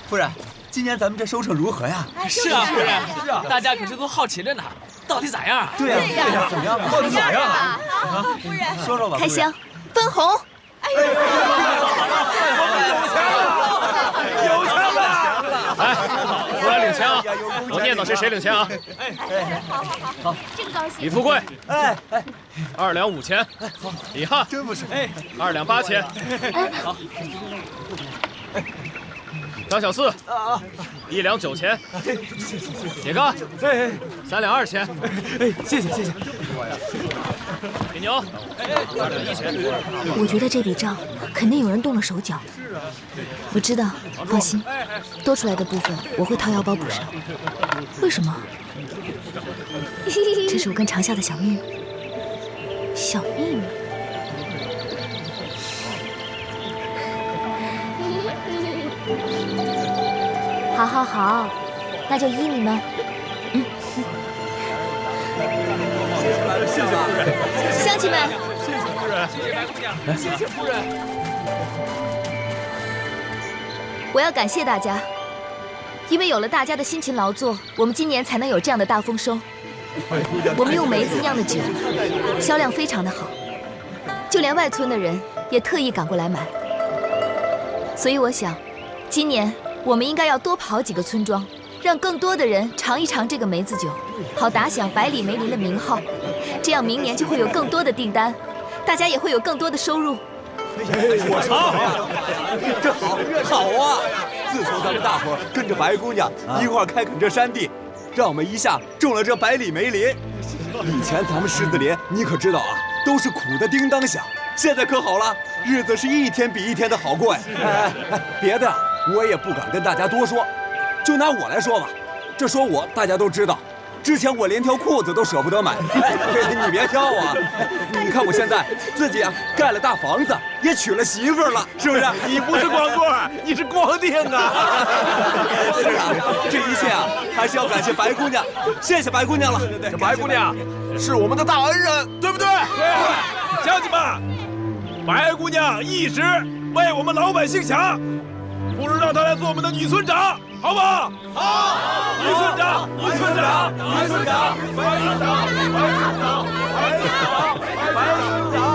夫人，今年咱们这收成如何呀？是啊，夫人，是啊，大家可是都好奇着呢，到底咋样啊？对呀，怎么样？到底咋样啊？夫人，说说吧。开箱，分红。哎呦，有枪了！哎，夫人领枪啊！我念叨谁领枪啊？好，这个高兴。李富贵，哎，2两5钱。李汉，真不是。2两8钱。好。张小四，1两9钱。铁哥，3两2钱。谢谢。铁牛，2两1钱。我觉得这笔账肯定有人动了手脚。我知道，放心，多出来的部分我会掏腰包补上。为什么？这是我跟长啸的小秘密。小秘密。好，那就依你们。谢谢夫人，乡亲们，谢谢夫人，谢谢夫人。我要感谢大家，因为有了大家的辛勤劳作，我们今年才能有这样的大丰收。我们用梅子酿的酒，销量非常的好，就连外村的人也特意赶过来买。所以我想，今年我们应该要多跑几个村庄，让更多的人尝一尝这个梅子酒，好打响百里梅林的名号。这样明年就会有更多的订单，大家也会有更多的收入。我操！这好啊！自从咱们大伙跟着白姑娘一块开垦这山地，让我们一下种了这百里梅林。以前咱们狮子林，你可知道啊，都是苦的叮当响。现在可好了，日子是一天比一天的好过呀！别的我也不敢跟大家多说，就拿我来说吧，这说我大家都知道。之前我连条裤子都舍不得买，你别挑我，你看我现在自己啊盖了大房子，也娶了媳妇了，是不是？你不是光棍，你是光腚啊！是啊，这一切啊还是要感谢白姑娘，谢谢白姑娘了。这白姑娘是我们的大恩人，对不对？对，乡亲们，白姑娘一直为我们老百姓想，不如让她来做我们的女村长，好不好？好。女村长，女村长，女村长，白村长，白村长，白村长，白村长。